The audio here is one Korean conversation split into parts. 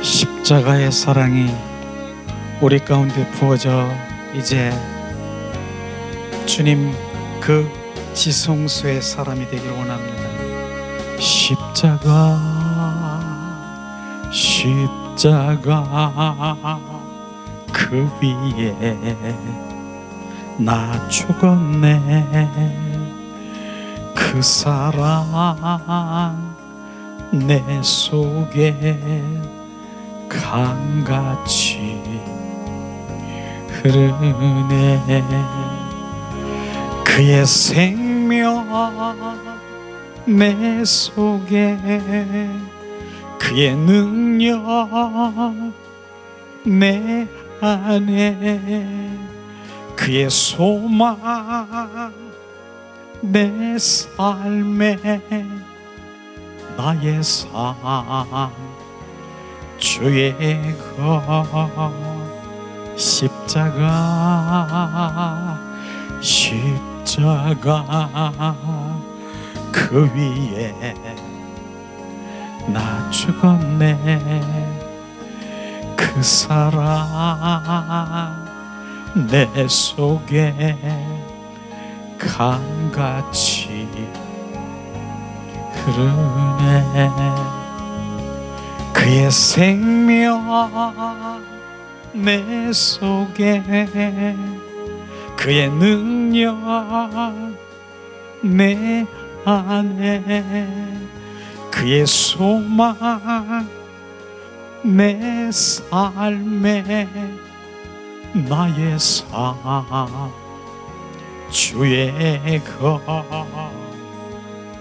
십자가의 사랑이 우리 가운데 부어져 이제 주님 그 지성소의 사람이 되길 원합니다. 십자가 그 위에 나 죽었네. 그 사랑 내 속에 강같이 흐르네. 그의 생명 내 속에, 그의 능력 내 안에, 그의 소망 내 삶에, 나의 삶 주의 것 십자가 그 위에 나 죽었네. 그 사랑 내 속에 강같이 흐르네. 그의 생명 내 속에, 그의 능력 내 안에, 그의 소망 내 삶에, 나의 삶 주의 것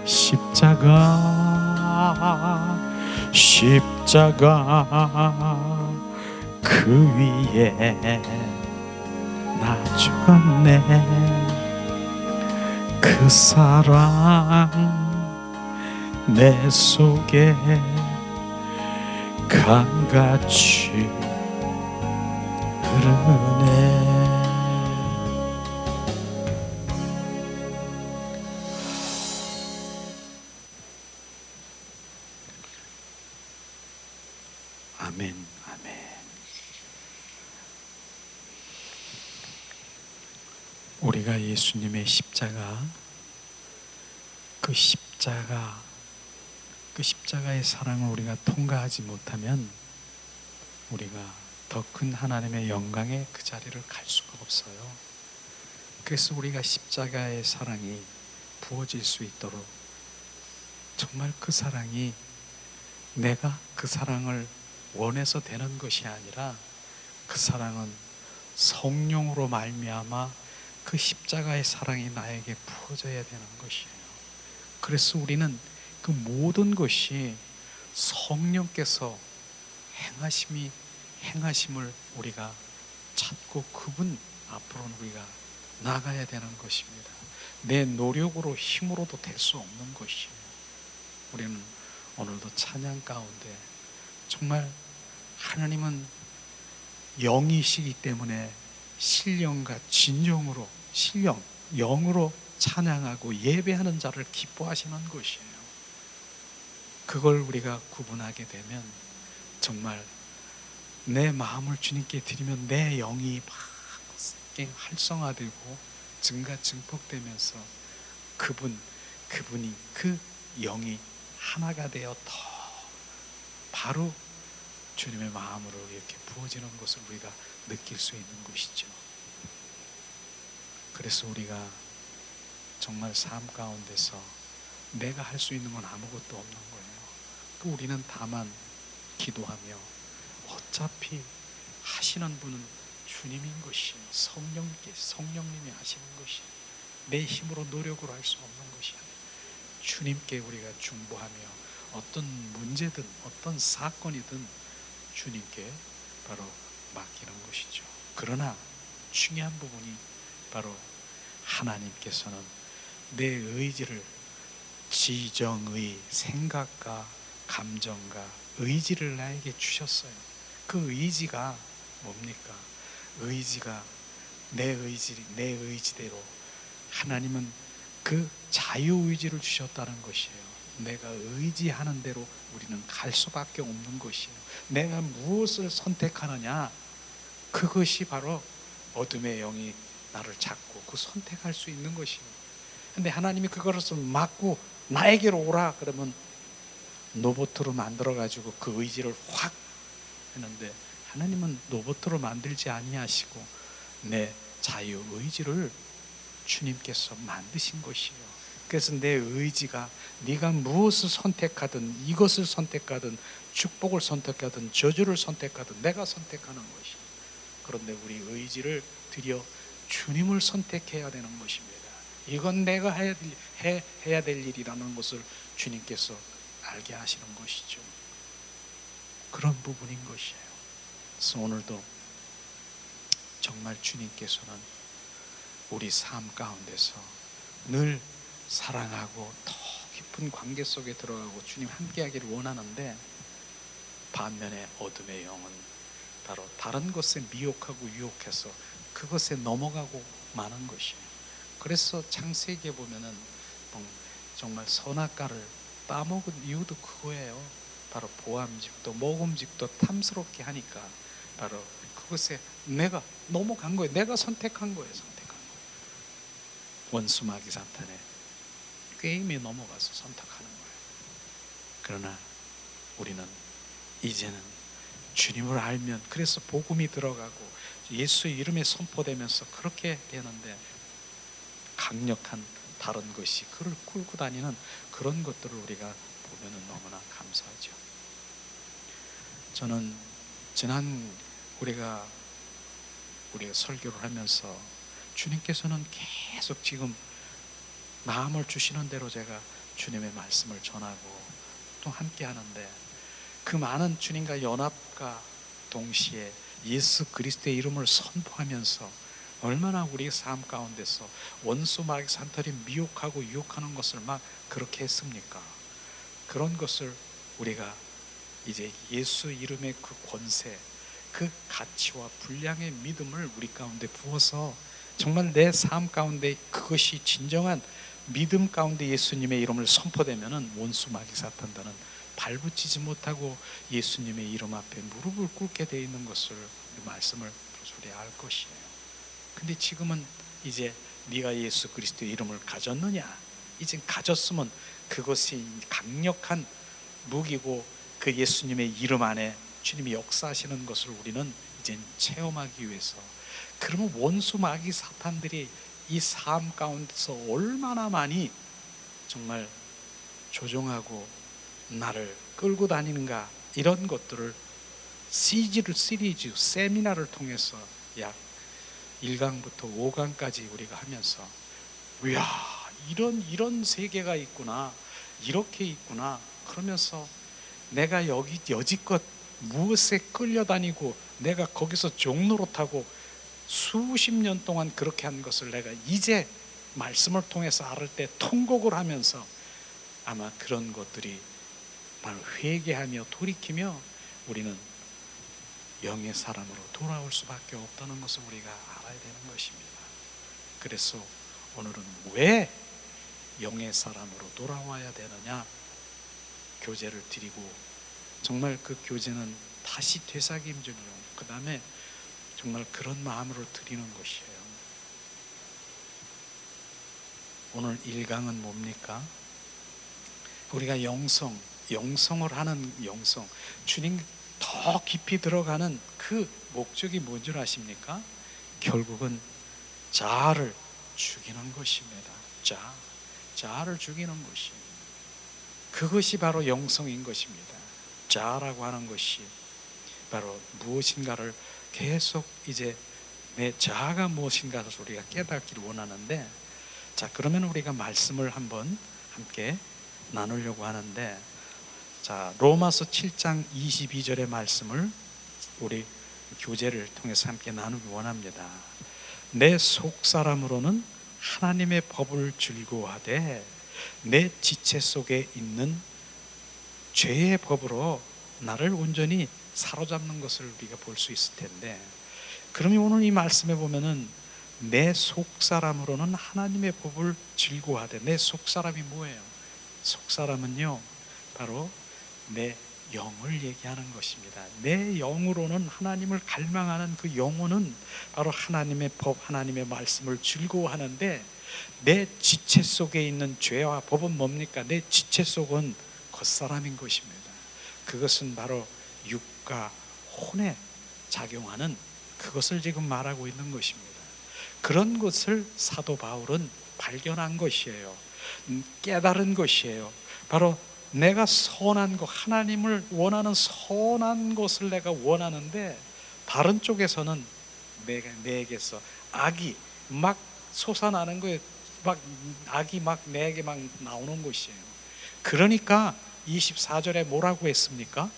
십자가 그 위에 나 죽었네. 그 사랑 내 속에 강같이 흐르네. 아멘, 아멘. 우리가 예수님의 십자가, 그 십자가의 사랑을 우리가 통과하지 못하면 우리가 더 큰 하나님의 영광의 그 자리를 갈 수가 없어요. 그래서 우리가 십자가의 사랑이 부어질 수 있도록, 정말 그 사랑이 내가 그 사랑을 원해서 되는 것이 아니라 그 사랑은 성령으로 말미암아 그 십자가의 사랑이 나에게 부어져야 되는 것이에요. 그래서 우리는 그 모든 것이 성령께서 행하심을 우리가 찾고 그분 앞으로는 우리가 나가야 되는 것입니다. 내 노력으로 힘으로도 될 수 없는 것이에요. 우리는 오늘도 찬양 가운데 정말 하나님은 영이시기 때문에 신령과 진정으로, 영으로 찬양하고 예배하는 자를 기뻐하시는 것이에요. 그걸 우리가 구분하게 되면 정말 내 마음을 주님께 드리면 내 영이 막 활성화되고 증폭되면서 그분이 그 영이 하나가 되어 더 바로 주님의 마음으로 이렇게 부어지는 것을 우리가 느낄 수 있는 것이죠. 그래서 우리가 정말 삶 가운데서 내가 할 수 있는 건 아무것도 없는 거예요. 우리는 다만 기도하며, 어차피 하시는 분은 주님인 것이에요. 성령님이 하시는 것이에요. 내 힘으로 노력으로 할 수 없는 것이에요. 주님께 우리가 중보하며 어떤 문제든 어떤 사건이든 주님께 바로 맡기는 것이죠. 그러나 중요한 부분이 바로 하나님께서는 내 의지를, 지정의, 생각과 감정과 의지를 나에게 주셨어요. 그 의지가 뭡니까? 의지가 내 의지대로 하나님은 그 자유의지를 주셨다는 것이에요. 내가 의지하는 대로 우리는 갈 수밖에 없는 것이에요. 내가 무엇을 선택하느냐, 그것이 바로 어둠의 영이 나를 잡고 그 선택할 수 있는 것이에요. 근데 하나님이 그것을 막고 나에게로 오라 그러면 로봇으로 만들어 가지고 그 의지를 확 했는데, 하나님은 로봇으로 만들지 아니하시고 내 자유 의지를 주님께서 만드신 것이에요. 그래서 내 의지가, 네가 무엇을 선택하든, 이것을 선택하든, 축복을 선택하든, 저주를 선택하든 내가 선택하는 것이에요. 그런데 우리 의지를 들여 주님을 선택해야 되는 것입니다. 이건 내가 해야 될 일이라는 것을 주님께서 알게 하시는 것이죠. 그런 부분인 것이에요. 그래서 오늘도 정말 주님께서는 우리 삶 가운데서 늘 사랑하고 더 깊은 관계 속에 들어가고 주님 함께하기를 원하는데, 반면에 어둠의 영은 바로 다른 것에 미혹하고 유혹해서 그것에 넘어가고 마는 것이에요. 그래서 창세기에 보면은 정말 선악과를 따먹은 이유도 그거예요. 바로 보암직도 먹음직도 탐스럽게 하니까 바로 그것에 내가 넘어간 거예요. 내가 선택한 거예요. 원수 마귀 사탄의 게임에 넘어가서 선택하는 거예요. 그러나 우리는 이제는 주님을 알면, 그래서 복음이 들어가고 예수의 이름에 선포되면서 그렇게 되는데, 강력한 다른 것이 그를 끌고 다니는 그런 것들을 우리가 보면 너무나 감사하죠. 저는 지난 우리가 설교를 하면서 주님께서는 계속 지금 마음을 주시는 대로 제가 주님의 말씀을 전하고 또 함께 하는데, 그 많은 주님과 연합과 동시에 예수 그리스도의 이름을 선포하면서 얼마나 우리 삶 가운데서 원수 마귀 산털이 미혹하고 유혹하는 것을 막 그렇게 했습니까? 그런 것을 우리가 이제 예수 이름의 그 권세, 그 가치와 분량의 믿음을 우리 가운데 부어서 정말 내 삶 가운데 그것이 진정한 믿음 가운데 예수님의 이름을 선포되면은 원수 마귀 사탄들은 발붙이지 못하고 예수님의 이름 앞에 무릎을 꿇게 되어 있는 것을 말씀을 우리 알 것이에요. 근데 지금은 이제 네가 예수 그리스도의 이름을 가졌느냐? 이제 가졌으면 그것이 강력한 무기고 그 예수님의 이름 안에 주님이 역사하시는 것을 우리는 이제 체험하기 위해서, 그러면 원수 마귀 사탄들이 이 삶 가운데서 얼마나 많이 정말 조종하고 나를 끌고 다니는가, 이런 것들을 시리즈 세미나를 통해서 약 1강부터 5강까지 우리가 하면서, 이야, 이런 세계가 있구나, 이렇게 있구나, 그러면서 내가 여지껏 무엇에 끌려다니고 내가 거기서 종노릇하고 수십 년 동안 그렇게 한 것을 내가 이제 말씀을 통해서 알을 때 통곡을 하면서 아마 그런 것들이 바로 회개하며 돌이키며 우리는 영의 사람으로 돌아올 수밖에 없다는 것을 우리가 알아야 되는 것입니다. 그래서 오늘은 왜 영의 사람으로 돌아와야 되느냐 교제를 드리고, 정말 그 교제는 다시 되새김 주는, 그 다음에 정말 그런 마음으로 드리는 것이에요. 오늘 1강은 뭡니까? 우리가 영성을 하는 영성, 주님 더 깊이 들어가는 그 목적이 뭔 줄 아십니까? 결국은 자아를 죽이는 것입니다. 자아를 죽이는 것이, 그것이 바로 영성인 것입니다. 자아라고 하는 것이 바로 무엇인가를 계속 이제 내 자아가 무엇인가를 우리가 깨닫기를 원하는데, 자, 그러면 우리가 말씀을 한번 함께 나누려고 하는데, 자, 로마서 7장 22절의 말씀을 우리 교제를 통해서 함께 나누기 원합니다. 내 속사람으로는 하나님의 법을 즐거워하되 내 지체 속에 있는 죄의 법으로 나를 온전히 사로잡는 것을 우리가 볼 수 있을 텐데, 그러면 오늘 이 말씀에 보면은 내 속사람으로는 하나님의 법을 즐거워하되, 내 속사람이 뭐예요? 속사람은요, 바로 내 영을 얘기하는 것입니다. 내 영으로는 하나님을 갈망하는 그 영혼은 바로 하나님의 법, 하나님의 말씀을 즐거워하는데, 내 지체 속에 있는 죄와 법은 뭡니까? 내 지체 속은 겉사람인 것입니다. 그것은 바로 육과 혼에 작용하는 그것을 지금 말하고 있는 것입니다. 그런 것을 사도 바울은 발견한 것이에요. 깨달은 것이에요. 바로 내가 선한 것, 하나님을 원하는 선한 것을 내가 원하는데, 다른 쪽에서는 내게서 악이 막 솟아나는 거예요. 악이 막 내게 막 나오는 것이에요. 그러니까 24절에 뭐라고 했습니까?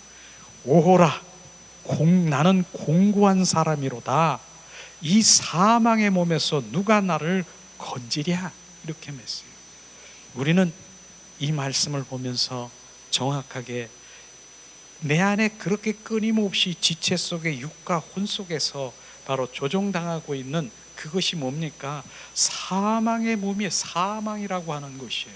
오호라, 나는 공고한 사람이로다. 이 사망의 몸에서 누가 나를 건지랴. 이렇게 맺어요. 우리는 이 말씀을 보면서 정확하게 내 안에 그렇게 끊임없이 지체 속에 육과 혼 속에서 바로 조종당하고 있는 그것이 뭡니까? 사망의 몸이 사망이라고 하는 것이에요.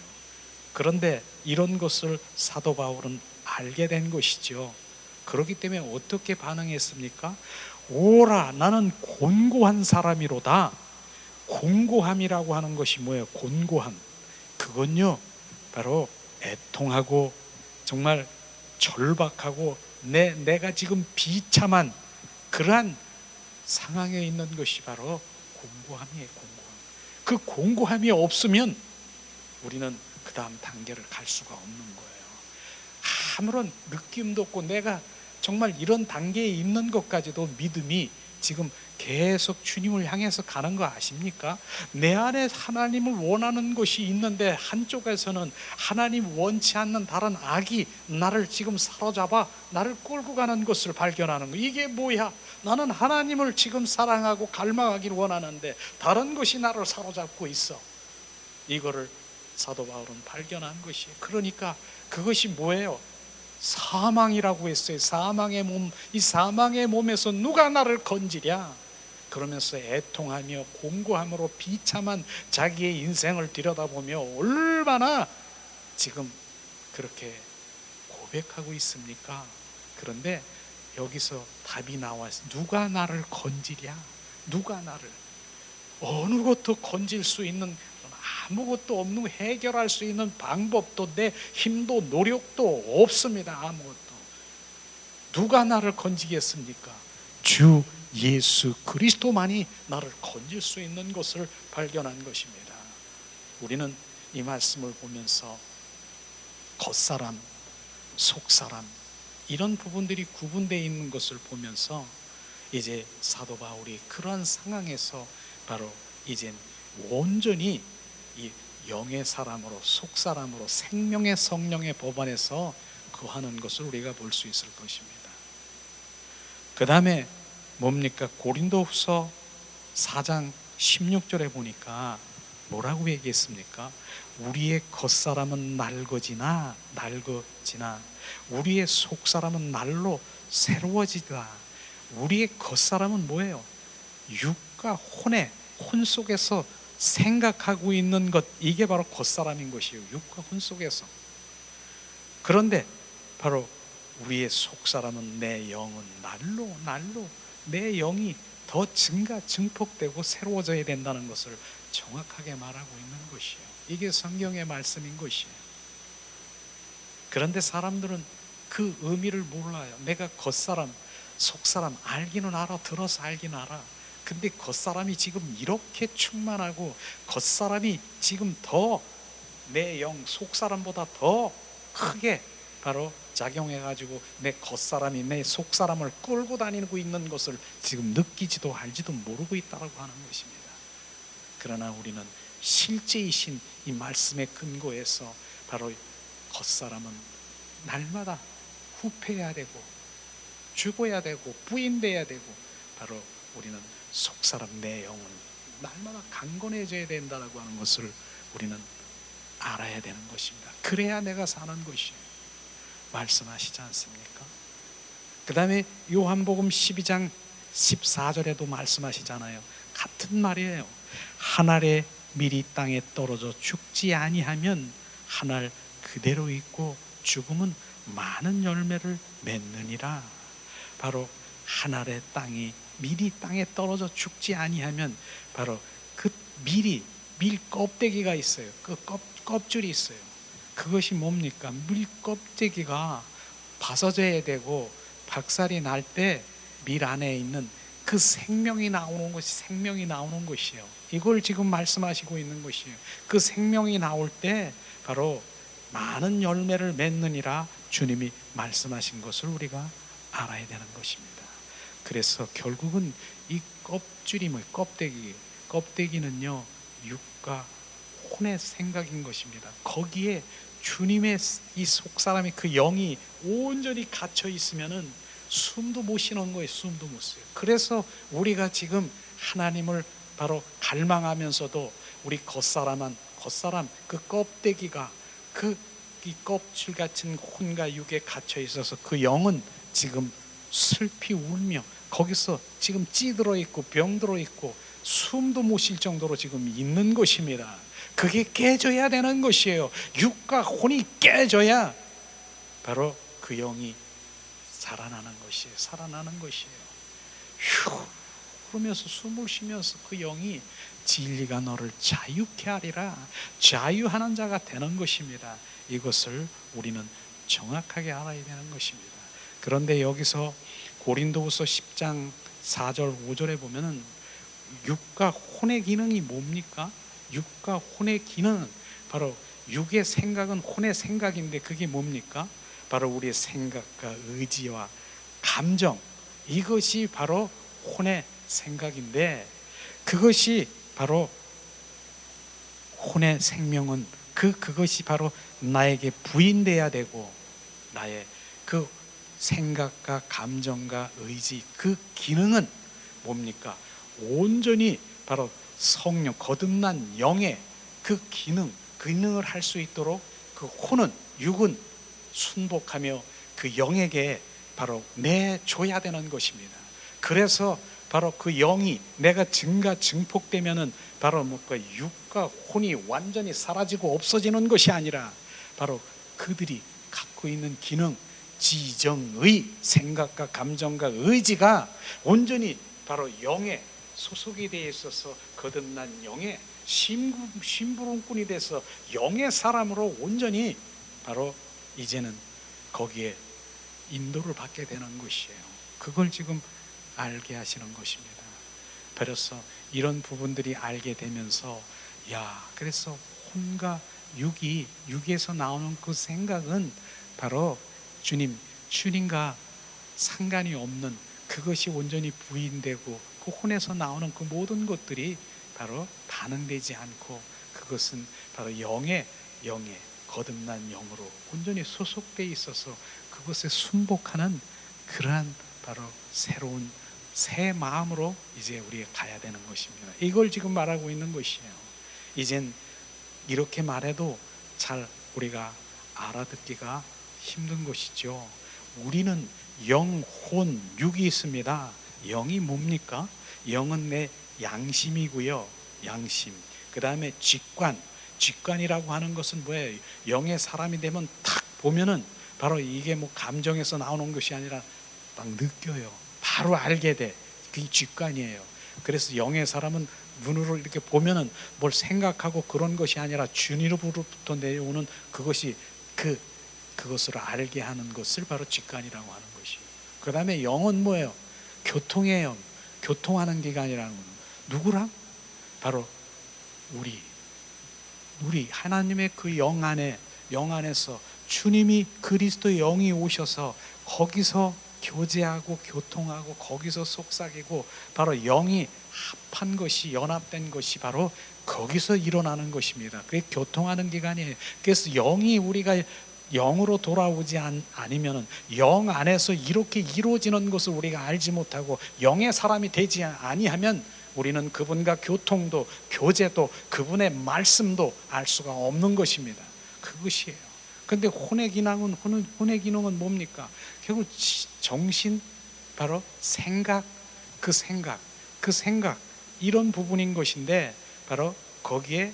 그런데 이런 것을 사도 바울은 알게 된 것이죠. 그렇기 때문에 어떻게 반응했습니까? 오라, 나는 곤고한 사람이로다. 곤고함이라고 하는 것이 뭐예요? 곤고함. 그건요, 바로 애통하고 정말 절박하고 내가 지금 비참한 그러한 상황에 있는 것이 바로 공고함이에요. 공고함. 그 공고함이 없으면 우리는 그 다음 단계를 갈 수가 없는 거예요. 아무런 느낌도 없고 내가 정말 이런 단계에 있는 것까지도 믿음이 지금 계속 주님을 향해서 가는 거 아십니까? 내 안에 하나님을 원하는 것이 있는데 한쪽에서는 하나님 원치 않는 다른 악이 나를 지금 사로잡아 나를 끌고 가는 것을 발견하는 거. 이게 뭐야? 나는 하나님을 지금 사랑하고 갈망하기를 원하는데 다른 것이 나를 사로잡고 있어. 이거를 사도 바울은 발견한 것이에요. 그러니까 그것이 뭐예요? 사망이라고 했어요. 사망의 몸, 이 사망의 몸에서 누가 나를 건지랴. 그러면서 애통하며 공고함으로 비참한 자기의 인생을 들여다보며 얼마나 지금 그렇게 고백하고 있습니까? 그런데 여기서 답이 나와서 누가 나를 건지랴. 누가 나를, 어느 것도 건질 수 있는, 아무것도 없는, 해결할 수 있는 방법도 내 힘도 노력도 없습니다. 아무것도. 누가 나를 건지겠습니까? 주 예수 그리스도만이 나를 건질 수 있는 것을 발견한 것입니다. 우리는 이 말씀을 보면서 겉사람, 속사람 이런 부분들이 구분되어 있는 것을 보면서 이제 사도 바울이 그러한 상황에서 바로 이젠 온전히 이 영의 사람으로, 속사람으로 생명의 성령의 법 안에서 거하는 것을 우리가 볼 수 있을 것입니다. 그 다음에 뭡니까? 고린도후서 4장 16절에 보니까 뭐라고 얘기했습니까? 우리의 겉사람은 낡어지나 우리의 속사람은 날로 새로워지다. 우리의 겉사람은 뭐예요? 육과 혼 속에서 생각하고 있는 것, 이게 바로 겉사람인 것이에요. 육과 혼 속에서. 그런데 바로 우리의 속사람은, 내 영은 날로 내 영이 더 증폭되고 새로워져야 된다는 것을 정확하게 말하고 있는 것이에요. 이게 성경의 말씀인 것이에요. 그런데 사람들은 그 의미를 몰라요. 내가 겉사람, 속사람 알기는 알아, 들어서 알긴 알아. 근데 겉사람이 지금 이렇게 충만하고 겉사람이 지금 더 내 영, 속사람보다 더 크게 바로 작용해가지고 내 겉사람이 내 속사람을 끌고 다니고 있는 것을 지금 느끼지도 알지도 모르고 있다고 하는 것입니다. 그러나 우리는 실제이신 이 말씀의 근거에서 바로 겉사람은 날마다 후패해야 되고 죽어야 되고 부인돼야 되고, 바로 우리는 속사람, 내 영은 날마다 강건해져야 된다고 하는 것을 우리는 알아야 되는 것입니다. 그래야 내가 사는 것이에요. 말씀하시지 않습니까? 그 다음에 요한복음 12장 14절에도 말씀하시잖아요. 같은 말이에요. 한 알의 밀이 땅에 떨어져 죽지 아니하면 한 알 그대로 있고 죽음은 많은 열매를 맺느니라. 바로 한 알의 땅이 밀이 땅에 떨어져 죽지 아니하면 바로 그 밀 껍데기가 있어요. 그 껍줄이 있어요. 그것이 뭡니까? 밀 껍데기가 벗어져야 되고 박살이 날 때 밀 안에 있는 그 생명이 나오는 것이에요. 이걸 지금 말씀하시고 있는 것이에요. 그 생명이 나올 때 바로 많은 열매를 맺느니라 주님이 말씀하신 것을 우리가 알아야 되는 것입니다. 그래서 결국은 이 껍질이 껍데기는요 육과 혼의 생각인 것입니다. 거기에 주님의 이 속사람이 그 영이 온전히 갇혀 있으면은 숨도 못 쉬는 거예요. 숨도 못 쉬어요. 그래서 우리가 지금 하나님을 바로 갈망하면서도 우리 겉사람 그 껍데기가 이 껍질 같은 혼과 육에 갇혀 있어서 그 영은 지금 슬피 울며 거기서 지금 찌들어 있고 병들어 있고 숨도 못 쉴 정도로 지금 있는 것입니다. 그게 깨져야 되는 것이에요. 육과 혼이 깨져야 바로 그 영이 살아나는 것이에요. 휴 그러면서 숨을 쉬면서 그 영이 진리가 너를 자유케 하리라. 자유하는 자가 되는 것입니다. 이것을 우리는 정확하게 알아야 되는 것입니다. 그런데 여기서 고린도후서 10장 4절 5절에 보면은 육과 혼의 기능이 뭡니까? 육과 혼의 기능은 바로 육의 생각은 혼의 생각인데 그게 뭡니까? 바로 우리의 생각과 의지와 감정, 이것이 바로 혼의 생각인데 그것이 바로 혼의 생명은 그것이 바로 나에게 부인돼야 되고 나의 그 생각과 감정과 의지 그 기능은 뭡니까? 온전히 바로 성령 거듭난 영의 그 기능을 할 수 있도록 그 혼은 육은 순복하며 그 영에게 바로 내줘야 되는 것입니다. 그래서 바로 그 영이 내가 증폭되면은 바로 뭔가 육과 혼이 완전히 사라지고 없어지는 것이 아니라 바로 그들이 갖고 있는 기능, 지정의 생각과 감정과 의지가 온전히 바로 영에 소속이 되어 있어서 거듭난 영의 심부름꾼이 돼서 영의 사람으로 온전히 바로 이제는 거기에 인도를 받게 되는 것이에요. 그걸 지금 알게 하시는 것입니다. 그래서 이런 부분들이 알게 되면서 그래서 혼과 육에서 나오는 그 생각은 바로 주님과 상관이 없는 그것이 온전히 부인되고 그 혼에서 나오는 그 모든 것들이 바로 반응되지 않고 그것은 바로 영의 거듭난 영으로 온전히 소속되어 있어서 그것에 순복하는 그러한 바로 새로운 새 마음으로 이제 우리가 가야 되는 것입니다. 이걸 지금 말하고 있는 것이에요. 이젠 이렇게 말해도 잘 우리가 알아듣기가 힘든 것이죠. 우리는 영, 혼, 육이 있습니다. 영이 뭡니까? 영은 내 양심이고요. 양심. 그 다음에 직관이라고 하는 것은 뭐예요? 영의 사람이 되면 탁 보면은 바로 이게 뭐 감정에서 나오는 것이 아니라 딱 느껴요. 바로 알게 돼. 그게 직관이에요. 그래서 영의 사람은 눈으로 이렇게 보면은 뭘 생각하고 그런 것이 아니라 주님으로부터 내려오는 그것이 그것을 알게 하는 것을 바로 직관이라고 하는 것이. 그 다음에 영은 뭐예요? 교통이에요. 교통하는 기관이라는 건 누구랑? 바로 우리 하나님의 그 영 안에서 주님이 그리스도의 영이 오셔서 거기서 교제하고 교통하고 거기서 속삭이고 바로 영이 합한 것이 연합된 것이 바로 거기서 일어나는 것입니다. 그게 교통하는 기관이에요. 그래서 영이 우리가 영으로 돌아오지 않으면 영 안에서 이렇게 이루어지는 것을 우리가 알지 못하고 영의 사람이 되지 아니하면 우리는 그분과 교통도 교제도 그분의 말씀도 알 수가 없는 것입니다. 그것이에요. 그런데 혼의 기능은 뭡니까? 결국 정신, 바로 생각 이런 부분인 것인데 바로 거기에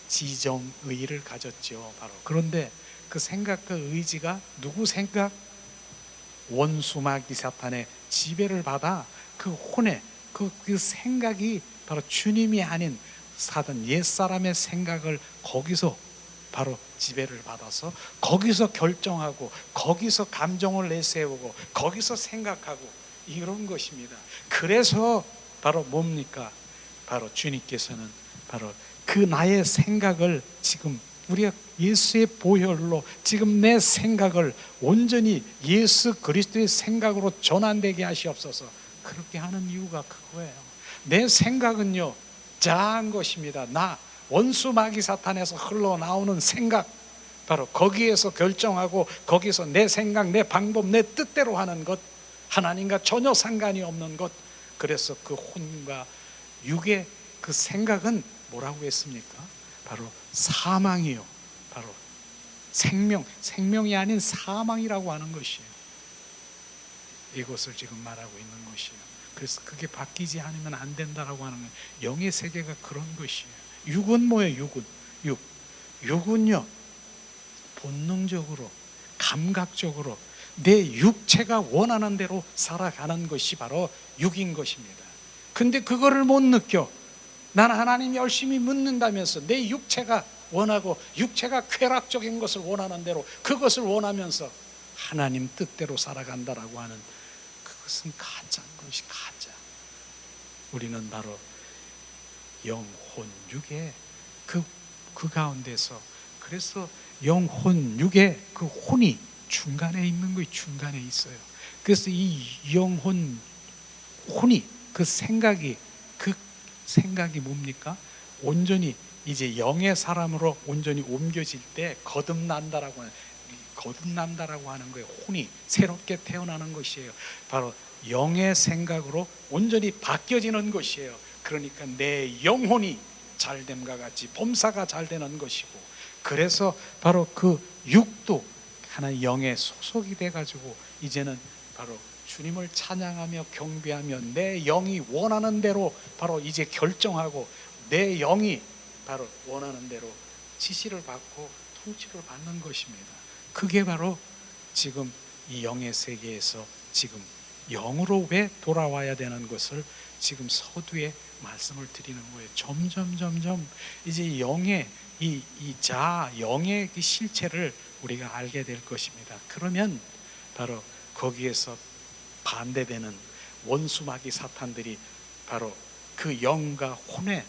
지정의를 가졌죠. 바로 그런데 그 생각과 의지가 누구 생각? 원수 마귀 사탄의 지배를 받아 그 혼에 그 생각이 바로 주님이 아닌 사단 옛사람의 생각을 거기서 바로 지배를 받아서 거기서 결정하고 거기서 감정을 내세우고 거기서 생각하고 이런 것입니다. 그래서 바로 뭡니까? 바로 주님께서는 바로 그 나의 생각을 지금 우리가 예수의 보혈로 지금 내 생각을 온전히 예수 그리스도의 생각으로 전환되게 하시옵소서. 그렇게 하는 이유가 그거예요. 내 생각은요 자한 것입니다. 나 원수 마귀 사탄에서 흘러나오는 생각, 바로 거기에서 결정하고 거기서 내 생각, 내 방법, 내 뜻대로 하는 것, 하나님과 전혀 상관이 없는 것. 그래서 그 혼과 육의 그 생각은 뭐라고 했습니까? 바로 사망이요, 바로 생명이 아닌 사망이라고 하는 것이에요. 이것을 지금 말하고 있는 것이에요. 그래서 그게 바뀌지 않으면 안 된다라고 하는 거예요. 영의 세계가 그런 것이에요. 육은 뭐예요? 육은요 본능적으로 감각적으로 내 육체가 원하는 대로 살아가는 것이 바로 육인 것입니다. 근데 그거를 못 느껴. 나는 하나님 열심히 묻는다면서 내 육체가 원하고 육체가 쾌락적인 것을 원하는 대로 그것을 원하면서 하나님 뜻대로 살아간다라고 하는 그것은 가짜인 것이 가짜. 우리는 바로 영혼 육의 그 가운데서, 그래서 영혼 육의 그 혼이 중간에 있는 거예요. 중간에 있어요. 그래서 이 영혼 혼이 그 생각이 뭡니까? 온전히 이제 영의 사람으로 온전히 옮겨질 때 거듭난다라고 하는 거예요. 혼이 새롭게 태어나는 것이에요. 바로 영의 생각으로 온전히 바뀌어지는 것이에요. 그러니까 내 영혼이 잘됨과 같이 범사가 잘 되는 것이고, 그래서 바로 그 육도 하나의 영의 소속이 돼가지고 이제는 바로 주님을 찬양하며 경배하며 내 영이 원하는 대로 바로 이제 결정하고 내 영이 바로 원하는 대로 지시를 받고 통치를 받는 것입니다. 그게 바로 지금 이 영의 세계에서 지금 영으로 왜 돌아와야 되는 것을 지금 서두에 말씀을 드리는 거예요. 점점 이제 영의 이 자아, 영의 그 실체를 우리가 알게 될 것입니다. 그러면 바로 거기에서 반대되는 원수 마귀 사탄들이 바로 그 영과 혼에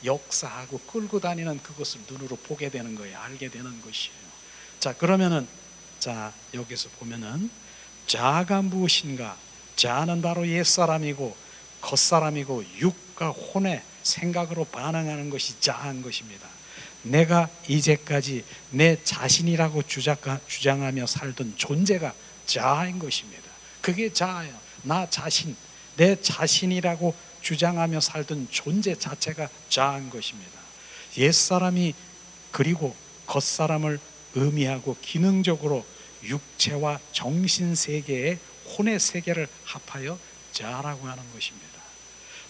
역사하고 끌고 다니는 그것을 눈으로 보게 되는 거예요. 알게 되는 것이에요. 자, 그러면은 여기서 보면은 자아가 무엇인가? 자아는 바로 옛사람이고 겉사람이고 육과 혼의 생각으로 반응하는 것이 자아인 것입니다. 내가 이제까지 내 자신이라고 주장하며 살던 존재가 자아인 것입니다. 그게 자아예요. 나 자신, 내 자신이라고 주장하며 살던 존재 자체가 자아인 것입니다. 옛사람이 그리고 겉사람을 의미하고 기능적으로 육체와 정신 세계의 혼의 세계를 합하여 자아라고 하는 것입니다.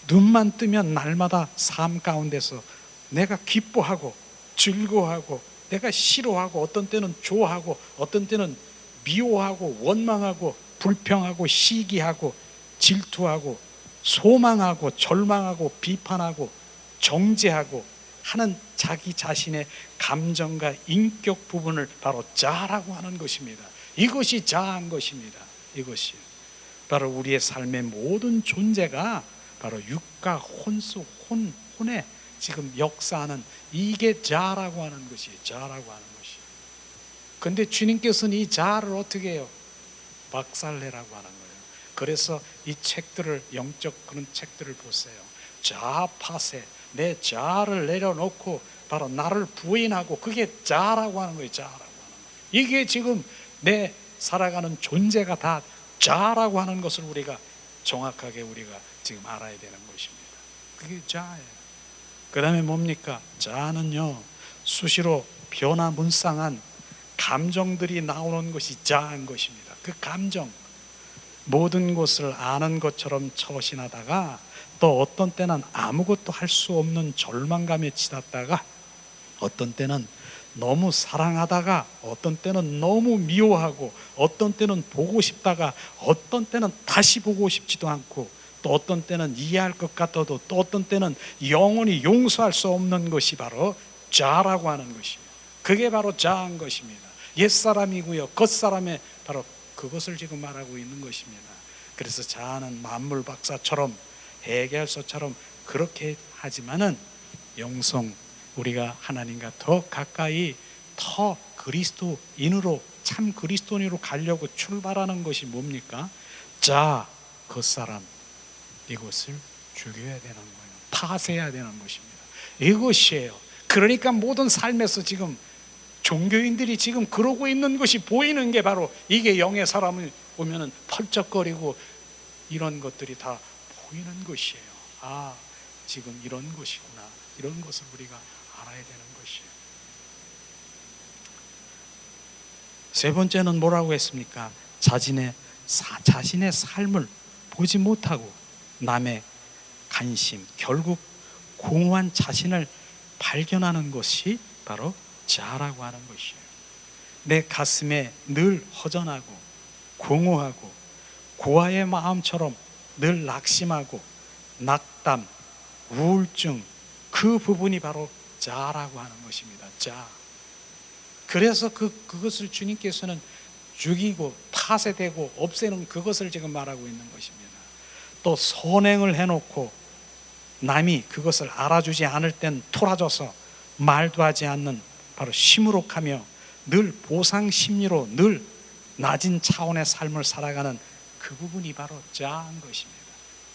눈만 뜨면 날마다 삶 가운데서 내가 기뻐하고 즐거워하고 내가 싫어하고 어떤 때는 좋아하고 어떤 때는 미워하고 원망하고 불평하고 시기하고 질투하고 소망하고 절망하고 비판하고 정죄하고 하는 자기 자신의 감정과 인격 부분을 바로 자아라고 하는 것입니다. 이것이 자아인 것입니다. 이것이 바로 우리의 삶의 모든 존재가 바로 육과 혼에 지금 역사하는 이게 자아라고 하는 것이에요. 자아라고 하는 것이에요. 그런데 주님께서는 이 자아를 어떻게 해요? 박살내라고 하는 거예요. 그래서 이 책들을, 영적 그런 책들을 보세요. 자아 파쇄, 내 자아를 내려놓고 바로 나를 부인하고, 그게 자아라고 하는 거예요. 자아라고 하는 거예요. 이게 지금 내 살아가는 존재가 다 자아라고 하는 것을 우리가 정확하게 우리가 지금 알아야 되는 것입니다. 그게 자아예요. 그 다음에 뭡니까? 자아는요, 수시로 변화무쌍한 감정들이 나오는 것이 자아인 것입니다. 그 감정, 모든 것을 아는 것처럼 처신하다가 또 어떤 때는 아무것도 할 수 없는 절망감에 치닫다가 어떤 때는 너무 사랑하다가 어떤 때는 너무 미워하고 어떤 때는 보고 싶다가 어떤 때는 다시 보고 싶지도 않고 또 어떤 때는 이해할 것 같아도 또 어떤 때는 영원히 용서할 수 없는 것이 바로 자라고 하는 것이에요. 그게 바로 자한 것입니다. 옛사람이고요, 겉사람의 바로 그것을 지금 말하고 있는 것입니다. 그래서 자아는 만물 박사처럼 해결서처럼 그렇게 하지만은 영성, 우리가 하나님과 더 가까이 더 그리스도인으로 참 그리스도인으로 가려고 출발하는 것이 뭡니까? 자, 겉사람 이것을 죽여야 되는 거예요. 파쇄해야 되는 것입니다. 이것이에요. 그러니까 모든 삶에서 지금 종교인들이 지금 그러고 있는 것이 보이는 게 바로 이게 영의 사람을 보면은 펄쩍거리고 이런 것들이 다 보이는 것이에요. 아, 지금 이런 것이구나. 이런 것을 우리가 알아야 되는 것이에요. 세 번째는 뭐라고 했습니까? 자신의 삶을 보지 못하고 남의 관심, 결국 공허한 자신을 발견하는 것이 바로 자라고 하는 것이에요. 내 가슴에 늘 허전하고 공허하고 고아의 마음처럼 늘 낙심하고 낙담, 우울증, 그 부분이 바로 자라고 하는 것입니다. 자. 그래서 그것을 주님께서는 죽이고 파쇄되고 없애는 그것을 지금 말하고 있는 것입니다. 또 선행을 해놓고 남이 그것을 알아주지 않을 땐 토라져서 말도 하지 않는 바로 시무룩하며 늘 보상 심리로 늘 낮은 차원의 삶을 살아가는 그 부분이 바로 자아인 것입니다.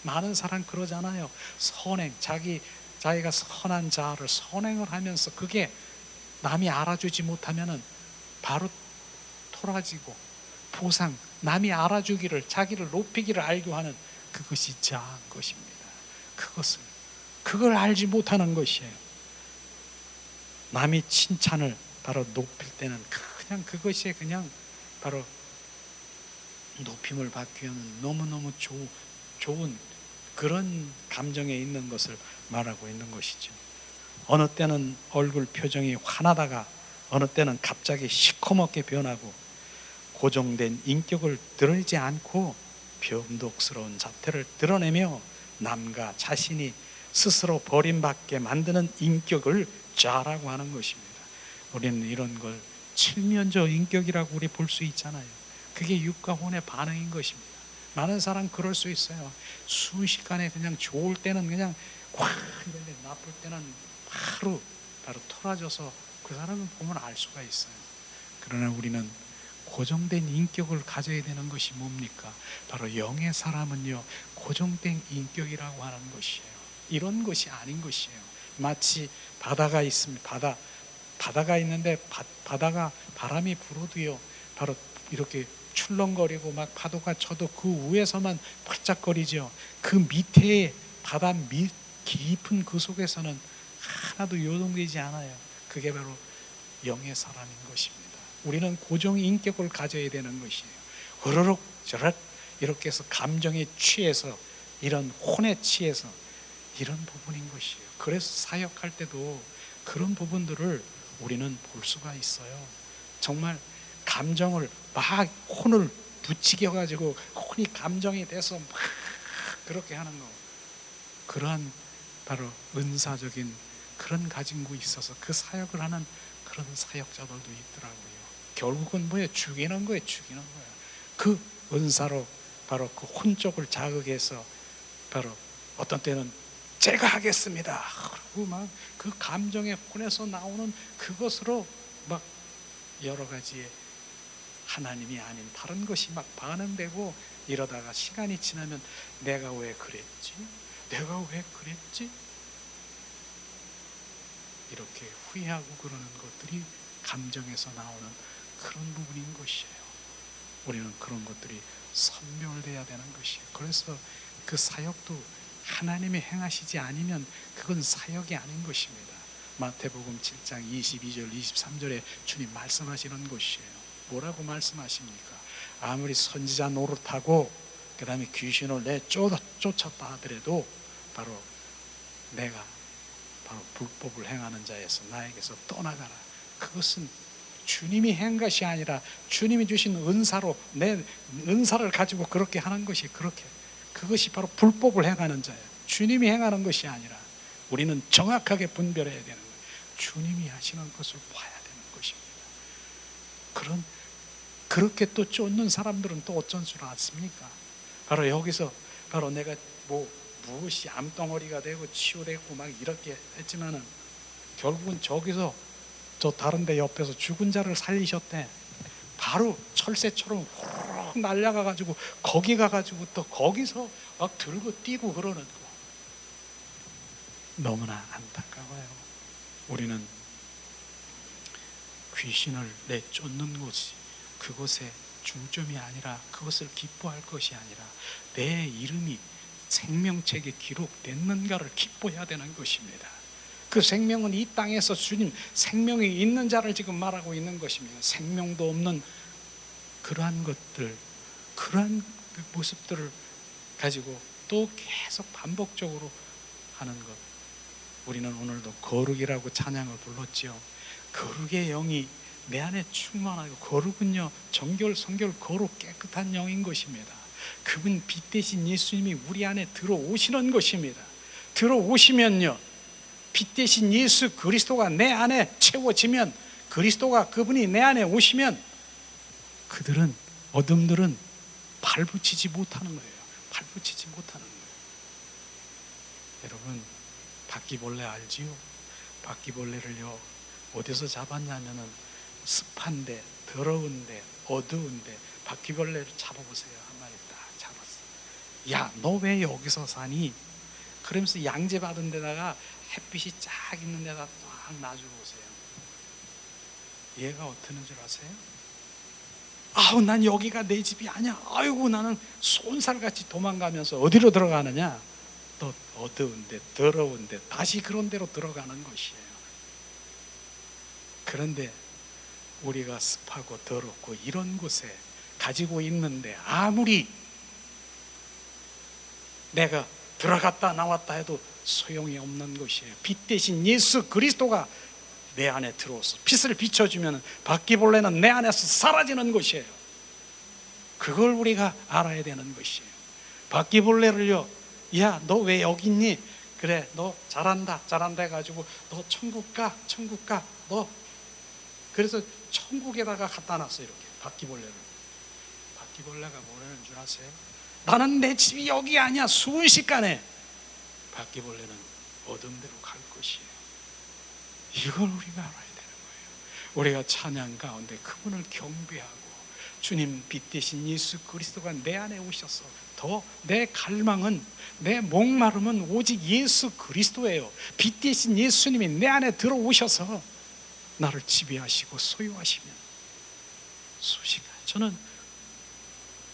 많은 사람 그러잖아요. 선행, 자기가 선한 자아를 선행을 하면서 그게 남이 알아주지 못하면은 바로 토라지고 보상, 남이 알아주기를, 자기를 높이기를 알고 하는 그것이 자아인 것입니다. 그걸 알지 못하는 것이에요. 남이 칭찬을 바로 높일 때는 그냥 그것이 그냥 바로 높임을 받기 위한 너무너무 좋은 그런 감정에 있는 것을 말하고 있는 것이죠. 어느 때는 얼굴 표정이 환하다가 어느 때는 갑자기 시커멓게 변하고 고정된 인격을 드러내지 않고 변덕스러운 자태를 드러내며 남과 자신이 스스로 버림받게 만드는 인격을 자라고 하는 것입니다. 우리는 이런 걸 칠면조 인격이라고 우리 볼 수 있잖아요. 그게 육과 혼의 반응인 것입니다. 많은 사람 그럴 수 있어요. 순식간에 그냥 좋을 때는 그냥 확 이런데 나쁠 때는 바로 토라져서 그 사람을 보면 알 수가 있어요. 그러나 우리는 고정된 인격을 가져야 되는 것이 뭡니까? 바로 영의 사람은요, 고정된 인격이라고 하는 것이에요. 이런 것이 아닌 것이에요. 마치 바다가 있습니다. 바다가 있는데 바다가 바람이 불어도요, 바로 이렇게 출렁거리고 막 파도가 쳐도 그 위에서만 팔짝거리죠. 그 밑에 바다 밑 깊은 그 속에서는 하나도 요동되지 않아요. 그게 바로 영의 사람인 것입니다. 우리는 고정 인격을 가져야 되는 것이에요. 흐르륵 저륵 이렇게 해서 감정에 취해서 이런 혼에 취해서 이런 부분인 것이에요. 그래서 사역할 때도 그런 부분들을 우리는 볼 수가 있어요. 정말 감정을 막 혼을 부치겨 가지고 혼이 감정이 돼서 막 그렇게 하는 거, 그러한 바로 은사적인 그런 가진 거 있어서 그 사역을 하는 그런 사역자들도 있더라고요. 결국은 뭐예요? 죽이는 거예요. 그 은사로 바로 그 혼쪽을 자극해서 바로 어떤 때는 제가 하겠습니다. 그리고 막 그 감정의 혼에서 나오는 그것으로 막 여러 가지의 하나님이 아닌 다른 것이 막 반응되고 이러다가 시간이 지나면 내가 왜 그랬지? 이렇게 후회하고 그러는 것들이 감정에서 나오는 그런 부분인 것이에요. 우리는 그런 것들이 선멸돼야 되는 것이에요. 그래서 그 사역도 하나님이 행하시지 않으면 그건 사역이 아닌 것입니다. 마태복음 7장 22절 23절에 주님 말씀하시는 것이에요. 뭐라고 말씀하십니까? 아무리 선지자 노릇하고 그 다음에 귀신을 내쫓았다 하더라도 바로 내가 바로 불법을 행하는 자에서 나에게서 떠나가라. 그것은 주님이 한 것이 아니라 주님이 주신 은사로 내 은사를 가지고 그렇게 하는 것이 그것이 바로 불법을 행하는 자예요. 주님이 행하는 것이 아니라 우리는 정확하게 분별해야 되는 거예요. 주님이 하시는 것을 봐야 되는 것입니다. 그렇게 또 쫓는 사람들은 또 어쩐 줄 아십니까? 바로 여기서 바로 내가 무엇이 암덩어리가 되고 치유되고 막 이렇게 했지만은 결국은 저기서 저 다른 데 옆에서 죽은 자를 살리셨대. 바로 철새처럼 후루룩 날아가 가지고 거기 가가지고 또 거기서 막 들고 뛰고 그러는 거. 너무나 안타까워요. 우리는 귀신을 내쫓는 곳이 그것의 중점이 아니라, 그것을 기뻐할 것이 아니라 내 이름이 생명책에 기록됐는가를 기뻐해야 되는 것입니다. 그 생명은 이 땅에서 주님 생명이 있는 자를 지금 말하고 있는 것입니다. 생명도 없는 그러한 것들, 그러한 그 모습들을 가지고 또 계속 반복적으로 하는 것. 우리는 오늘도 거룩이라고 찬양을 불렀지요. 거룩의 영이 내 안에 충만하고, 거룩은요 정결 성결 거룩 깨끗한 영인 것입니다. 그분 빛 대신 예수님이 우리 안에 들어오시는 것입니다. 들어오시면요, 빛 대신 예수 그리스도가 내 안에 채워지면, 그리스도가 그분이 내 안에 오시면 어둠들은 발붙이지 못하는 거예요. 발붙이지 못하는 거예요. 여러분, 바퀴벌레 알지요? 바퀴벌레를요 어디서 잡았냐면은 습한데, 더러운데, 어두운데 바퀴벌레를 잡아보세요. 한 마리 딱 잡았어. 야, 너 왜 여기서 사니? 그러면서 양재 받은 데다가 햇빛이 쫙 있는 데다 딱 놔주고 오세요. 얘가 어떠는 줄 아세요? 아우, 난 여기가 내 집이 아니야. 아이고, 나는 쏜살같이 도망가면서 어디로 들어가느냐? 또 어두운데, 더러운데 다시 그런 데로 들어가는 것이에요. 그런데 우리가 습하고 더럽고 이런 곳에 가지고 있는데 아무리 내가 들어갔다 나왔다 해도 소용이 없는 것이에요. 빛 대신 예수 그리스도가 내 안에 들어와서 빛을 비춰주면 바퀴벌레는 내 안에서 사라지는 것이에요. 그걸 우리가 알아야 되는 것이에요. 바퀴벌레를요, 야, 너 왜 여기 있니? 그래, 너 잘한다 해가지고 너 천국 가. 너 그래서 천국에다가 갖다 놨어. 이렇게 바퀴벌레를. 바퀴벌레가 뭐라는 줄 아세요? 나는 내 집이 여기 아니야. 순식간에 바퀴벌레는 어둠대로 갈 것이에요. 이걸 우리가 알아야 되는 거예요. 우리가 찬양 가운데 그분을 경배하고, 주님 빛 대신 예수 그리스도가 내 안에 오셔서 더 내 갈망은, 내 목마름은 오직 예수 그리스도예요. 빛 대신 예수님이 내 안에 들어오셔서 나를 지배하시고 소유하시면 수시간. 저는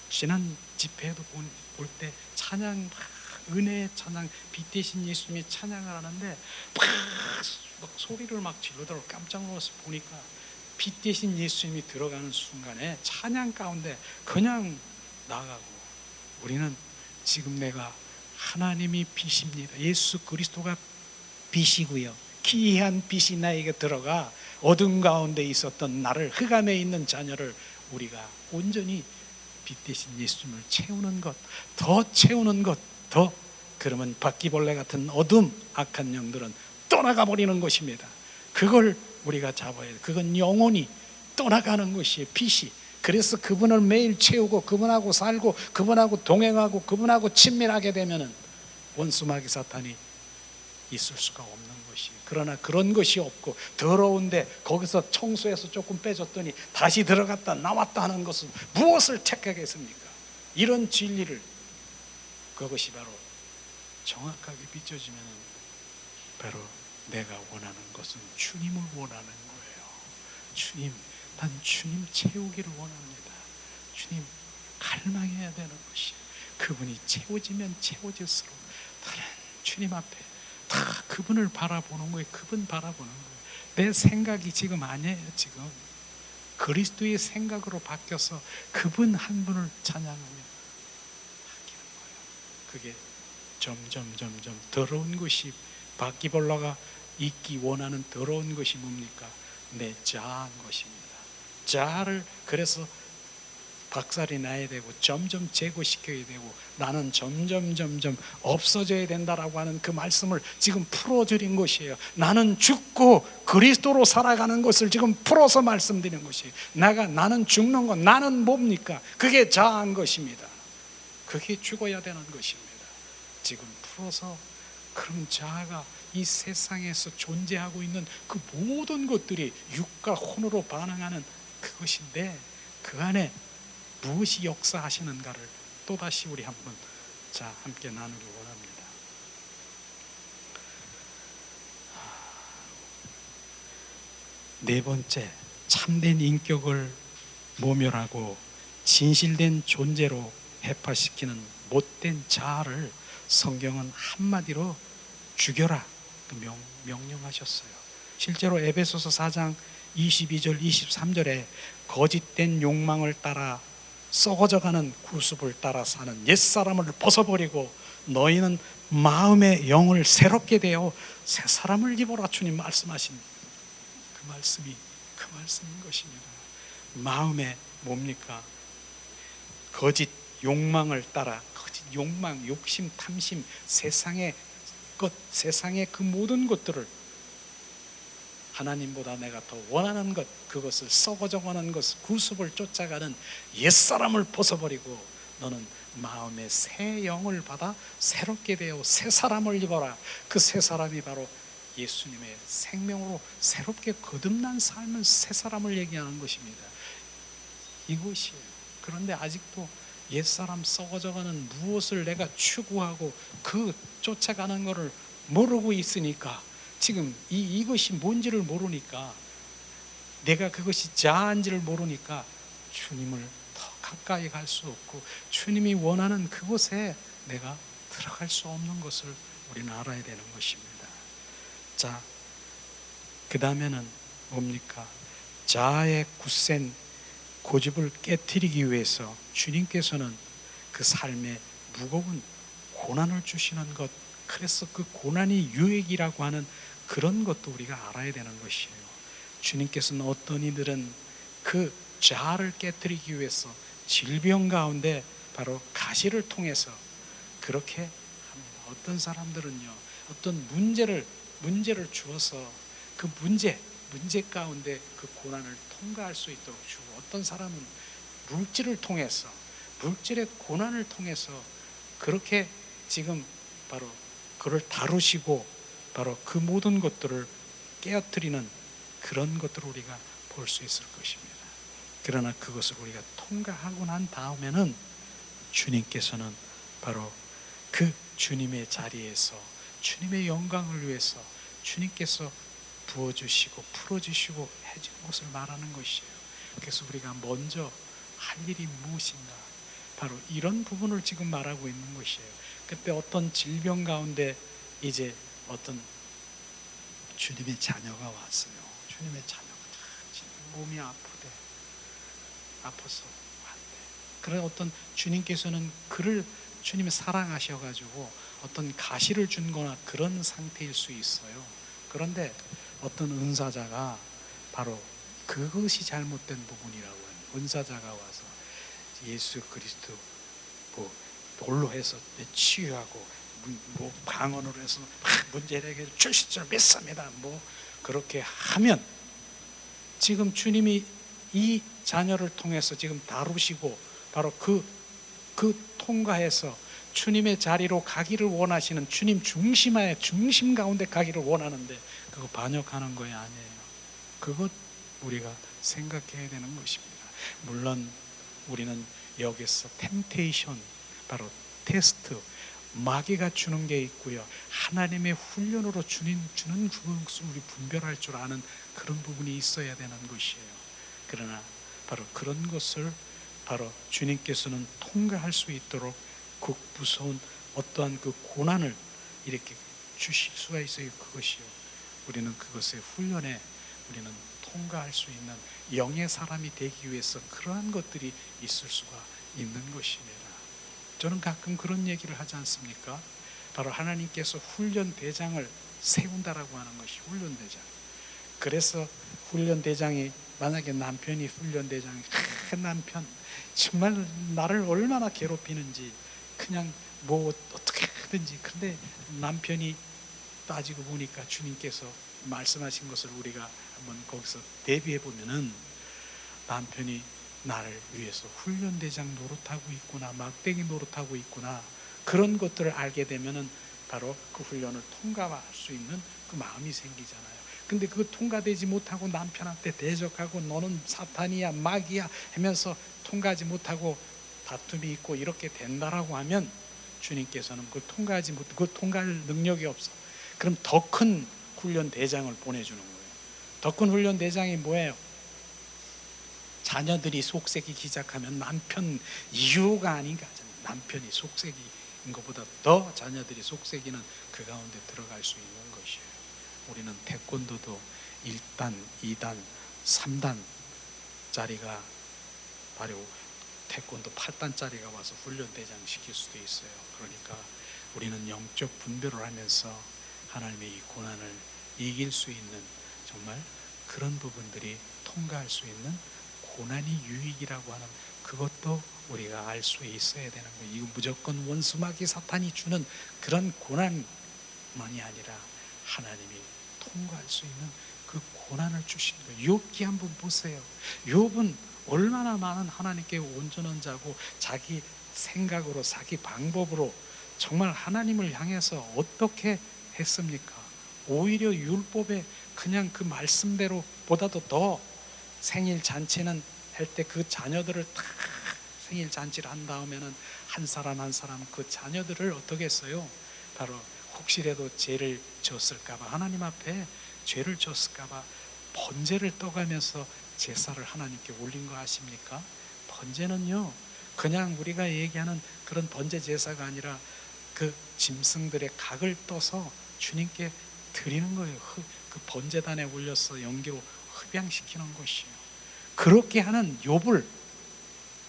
지난 집회에도 볼 때 찬양, 은혜의 찬양, 빛 대신 예수님의 찬양을 하는데 막 소리를 막 지르더라고. 깜짝 놀라서 보니까 빛 대신 예수님이 들어가는 순간에 찬양 가운데 그냥 나가고, 우리는 지금 내가 하나님이 빛입니다. 예수 그리스도가 빛이고요, 기이한 빛이 나에게 들어가 어둠 가운데 있었던 나를, 흑암에 있는 자녀를 우리가 온전히 빛 대신 예수님을 채우는 것, 더 채우는 것, 더 그러면 바퀴벌레 같은 어둠, 악한 영들은 떠나가 버리는 것입니다. 그걸 우리가 잡아야 돼. 그건 영원히 떠나가는 것이에요. 빛이. 그래서 그분을 매일 채우고 그분하고 살고 그분하고 동행하고 그분하고 친밀하게 되면은 원수 마귀 사탄이 있을 수가 없는 것이에요. 그러나 그런 것이 없고 더러운데 거기서 청소해서 조금 빼줬더니 다시 들어갔다 나왔다 하는 것은 무엇을 택하겠습니까? 이런 진리를, 그것이 바로 정확하게 비춰지면 바로 내가 원하는 것은 주님을 원하는 거예요. 주님, 난 주님 채우기를 원합니다. 주님 갈망해야 되는 것이, 그분이 채워지면 채워질수록 다른 주님 앞에 다 그분을 바라보는 거예요. 그분 바라보는 거예요. 내 생각이 지금 아니에요. 지금 그리스도의 생각으로 바뀌어서 그분 한 분을 찬양하며 바뀌는 거예요. 그게 점점 더러운 것이, 바퀴벌레가 있기 원하는 더러운 것이 뭡니까? 내 자아인 것입니다. 자아를 그래서 박살이 나야 되고 점점 제거시켜야 되고 나는 점점 없어져야 된다라고 하는 그 말씀을 지금 풀어드린 것이에요. 나는 죽고 그리스도로 살아가는 것을 지금 풀어서 말씀드리는 것이에요. 나는 죽는 것, 나는 뭡니까? 그게 자아인 것입니다. 그게 죽어야 되는 것입니다. 지금 풀어서 그런 자아가 이 세상에서 존재하고 있는 그 모든 것들이 육과 혼으로 반응하는 그것인데 그 안에 무엇이 역사하시는가를 또다시 우리 한번 함께 나누기 원합니다. 네 번째, 참된 인격을 모멸하고 진실된 존재로 해파시키는 못된 자아를 성경은 한마디로 죽여라 명령하셨어요. 실제로 에베소서 4장 22절 23절에 거짓된 욕망을 따라 썩어져가는 구습을 따라 사는 옛사람을 벗어버리고 너희는 마음의 영을 새롭게 되어 새 사람을 입어라 주님 말씀하신 그 말씀인 것입니다. 마음에 뭡니까? 거짓 욕망을 따라 거짓 욕망, 욕심, 탐심, 세상의 것, 세상의 그 모든 것들을 하나님보다 내가 더 원하는 것, 그것을 썩어져가는 것, 구습을 쫓아가는 옛사람을 벗어버리고 너는 마음의 새 영을 받아 새롭게 되어 새 사람을 입어라. 그 새 사람이 바로 예수님의 생명으로 새롭게 거듭난 삶은 새 사람을 얘기하는 것입니다. 이것이에요. 그런데 아직도 옛사람 썩어져가는 무엇을 내가 추구하고 그 쫓아가는 것을 모르고 있으니까 지금 이것이 뭔지를 모르니까 내가 그것이 자아인지를 모르니까 주님을 더 가까이 갈 수 없고 주님이 원하는 그곳에 내가 들어갈 수 없는 것을 우리는 알아야 되는 것입니다. 그 다음에는 뭡니까? 자아의 굳센 고집을 깨트리기 위해서 주님께서는 그 삶에 무거운 고난을 주시는 것, 그래서 그 고난이 유익이라고 하는 그런 것도 우리가 알아야 되는 것이에요. 주님께서는 어떤 이들은 그 자아를 깨트리기 위해서 질병 가운데 바로 가시를 통해서 그렇게 합니다. 어떤 사람들은요, 어떤 문제를 주어서 그 문제 가운데 그 고난을 통과할 수 있도록 주고, 어떤 사람은 물질을 통해서, 물질의 고난을 통해서 그렇게 지금 바로 그를 다루시고 바로 그 모든 것들을 깨어뜨리는 그런 것들을 우리가 볼 수 있을 것입니다. 그러나 그것을 우리가 통과하고 난 다음에는 주님께서는 바로 그 주님의 자리에서 주님의 영광을 위해서 주님께서 부어주시고 풀어주시고 해준 것을 말하는 것이에요. 그래서 우리가 먼저 할 일이 무엇인가, 바로 이런 부분을 지금 말하고 있는 것이에요. 그때 어떤 질병 가운데 이제 어떤 주님의 자녀가 왔어요. 주님의 자녀가 지금 몸이 아파서 왔대. 그래 어떤 주님께서는 그를 주님이 사랑하셔가지고 어떤 가시를 준 거나 그런 상태일 수 있어요. 그런데 어떤 은사자가 바로 그것이 잘못된 부분이라고 해요. 은사자가 와서 예수 그리스도 돌로 해서 치유하고 방언으로 해서 문제를 해결해 주실 줄 믿습니다. 그렇게 하면 지금 주님이 이 자녀를 통해서 지금 다루시고 바로 그 통과해서 주님의 자리로 가기를 원하시는, 주님 중심 가운데 가기를 원하는데 그거 반역하는 거예요? 아니에요. 그것 우리가 생각해야 되는 것입니다. 물론 우리는 여기서 템테이션, 바로 테스트, 마귀가 주는 게 있고요, 하나님의 훈련으로 주는 그것을 우리 분별할 줄 아는 그런 부분이 있어야 되는 것이에요. 그러나 바로 그런 것을 바로 주님께서는 통과할 수 있도록 그 무서운 어떠한 그 고난을 이렇게 주실 수가 있어요. 그것이요, 우리는 그것의 훈련에 우리는 통과할 수 있는 영의 사람이 되기 위해서 그러한 것들이 있을 수가 있는 것입니다. 저는 가끔 그런 얘기를 하지 않습니까? 바로 하나님께서 훈련 대장을 세운다라고 하는 것이 훈련 대장. 그래서 훈련대장이, 만약에 남편이 훈련대장이, 남편 정말 나를 얼마나 괴롭히는지 그냥 뭐 어떻게 하든지, 근데 남편이 따지고 보니까 주님께서 말씀하신 것을 우리가 한번 거기서 대비해 보면은, 남편이 나를 위해서 훈련대장 노릇하고 있구나, 막대기 노릇하고 있구나, 그런 것들을 알게 되면은 바로 그 훈련을 통과할 수 있는 그 마음이 생기잖아요. 근데 그거 통과되지 못하고 남편한테 대적하고 너는 사탄이야, 마귀야 하면서 통과하지 못하고 다툼이 있고 이렇게 된다라고 하면, 주님께서는 그걸 통과하지 못, 그걸 통과할 능력이 없어. 그럼 더 큰 훈련 대장을 보내주는 거예요. 더 큰 훈련 대장이 뭐예요? 자녀들이 속색이기 시작하면 남편 이유가 아닌가. 남편이 속색인 것보다 더 자녀들이 속색이는 그 가운데 들어갈 수 있는 것이에요. 우리는 태권도도 1단, 2단, 3단짜리가 바로 태권도 8단짜리가 와서 훈련대장 시킬 수도 있어요. 그러니까 우리는 영적 분별을 하면서 하나님의 이 고난을 이길 수 있는, 정말 그런 부분들이 통과할 수 있는 고난이 유익이라고 하는 그것도 우리가 알 수 있어야 되는 거예요. 이거 무조건 원수 마귀 사탄이 주는 그런 고난만이 아니라 하나님이 통과할 수 있는 그 고난을 주신 거예요. 욥기 한번 보세요. 욥은 얼마나 많은 하나님께 온전한 자고 자기 생각으로 자기 방법으로 정말 하나님을 향해서 어떻게 했습니까? 오히려 율법에 그냥 그 말씀대로 보다도 더 생일 잔치는 할 때 그 자녀들을 다 생일 잔치를 한 다음에는 한 사람 한 사람 그 자녀들을 어떻게 했어요? 바로 혹시라도 죄를 졌을까봐, 하나님 앞에 죄를 졌을까봐 번제를 떠가면서 제사를 하나님께 올린 거 아십니까? 번제는요, 그냥 우리가 얘기하는 그런 번제 제사가 아니라 그 짐승들의 각을 떠서 주님께 드리는 거예요. 그 번제단에 올려서 연기로 흡양시키는 것이에요. 그렇게 하는 욥을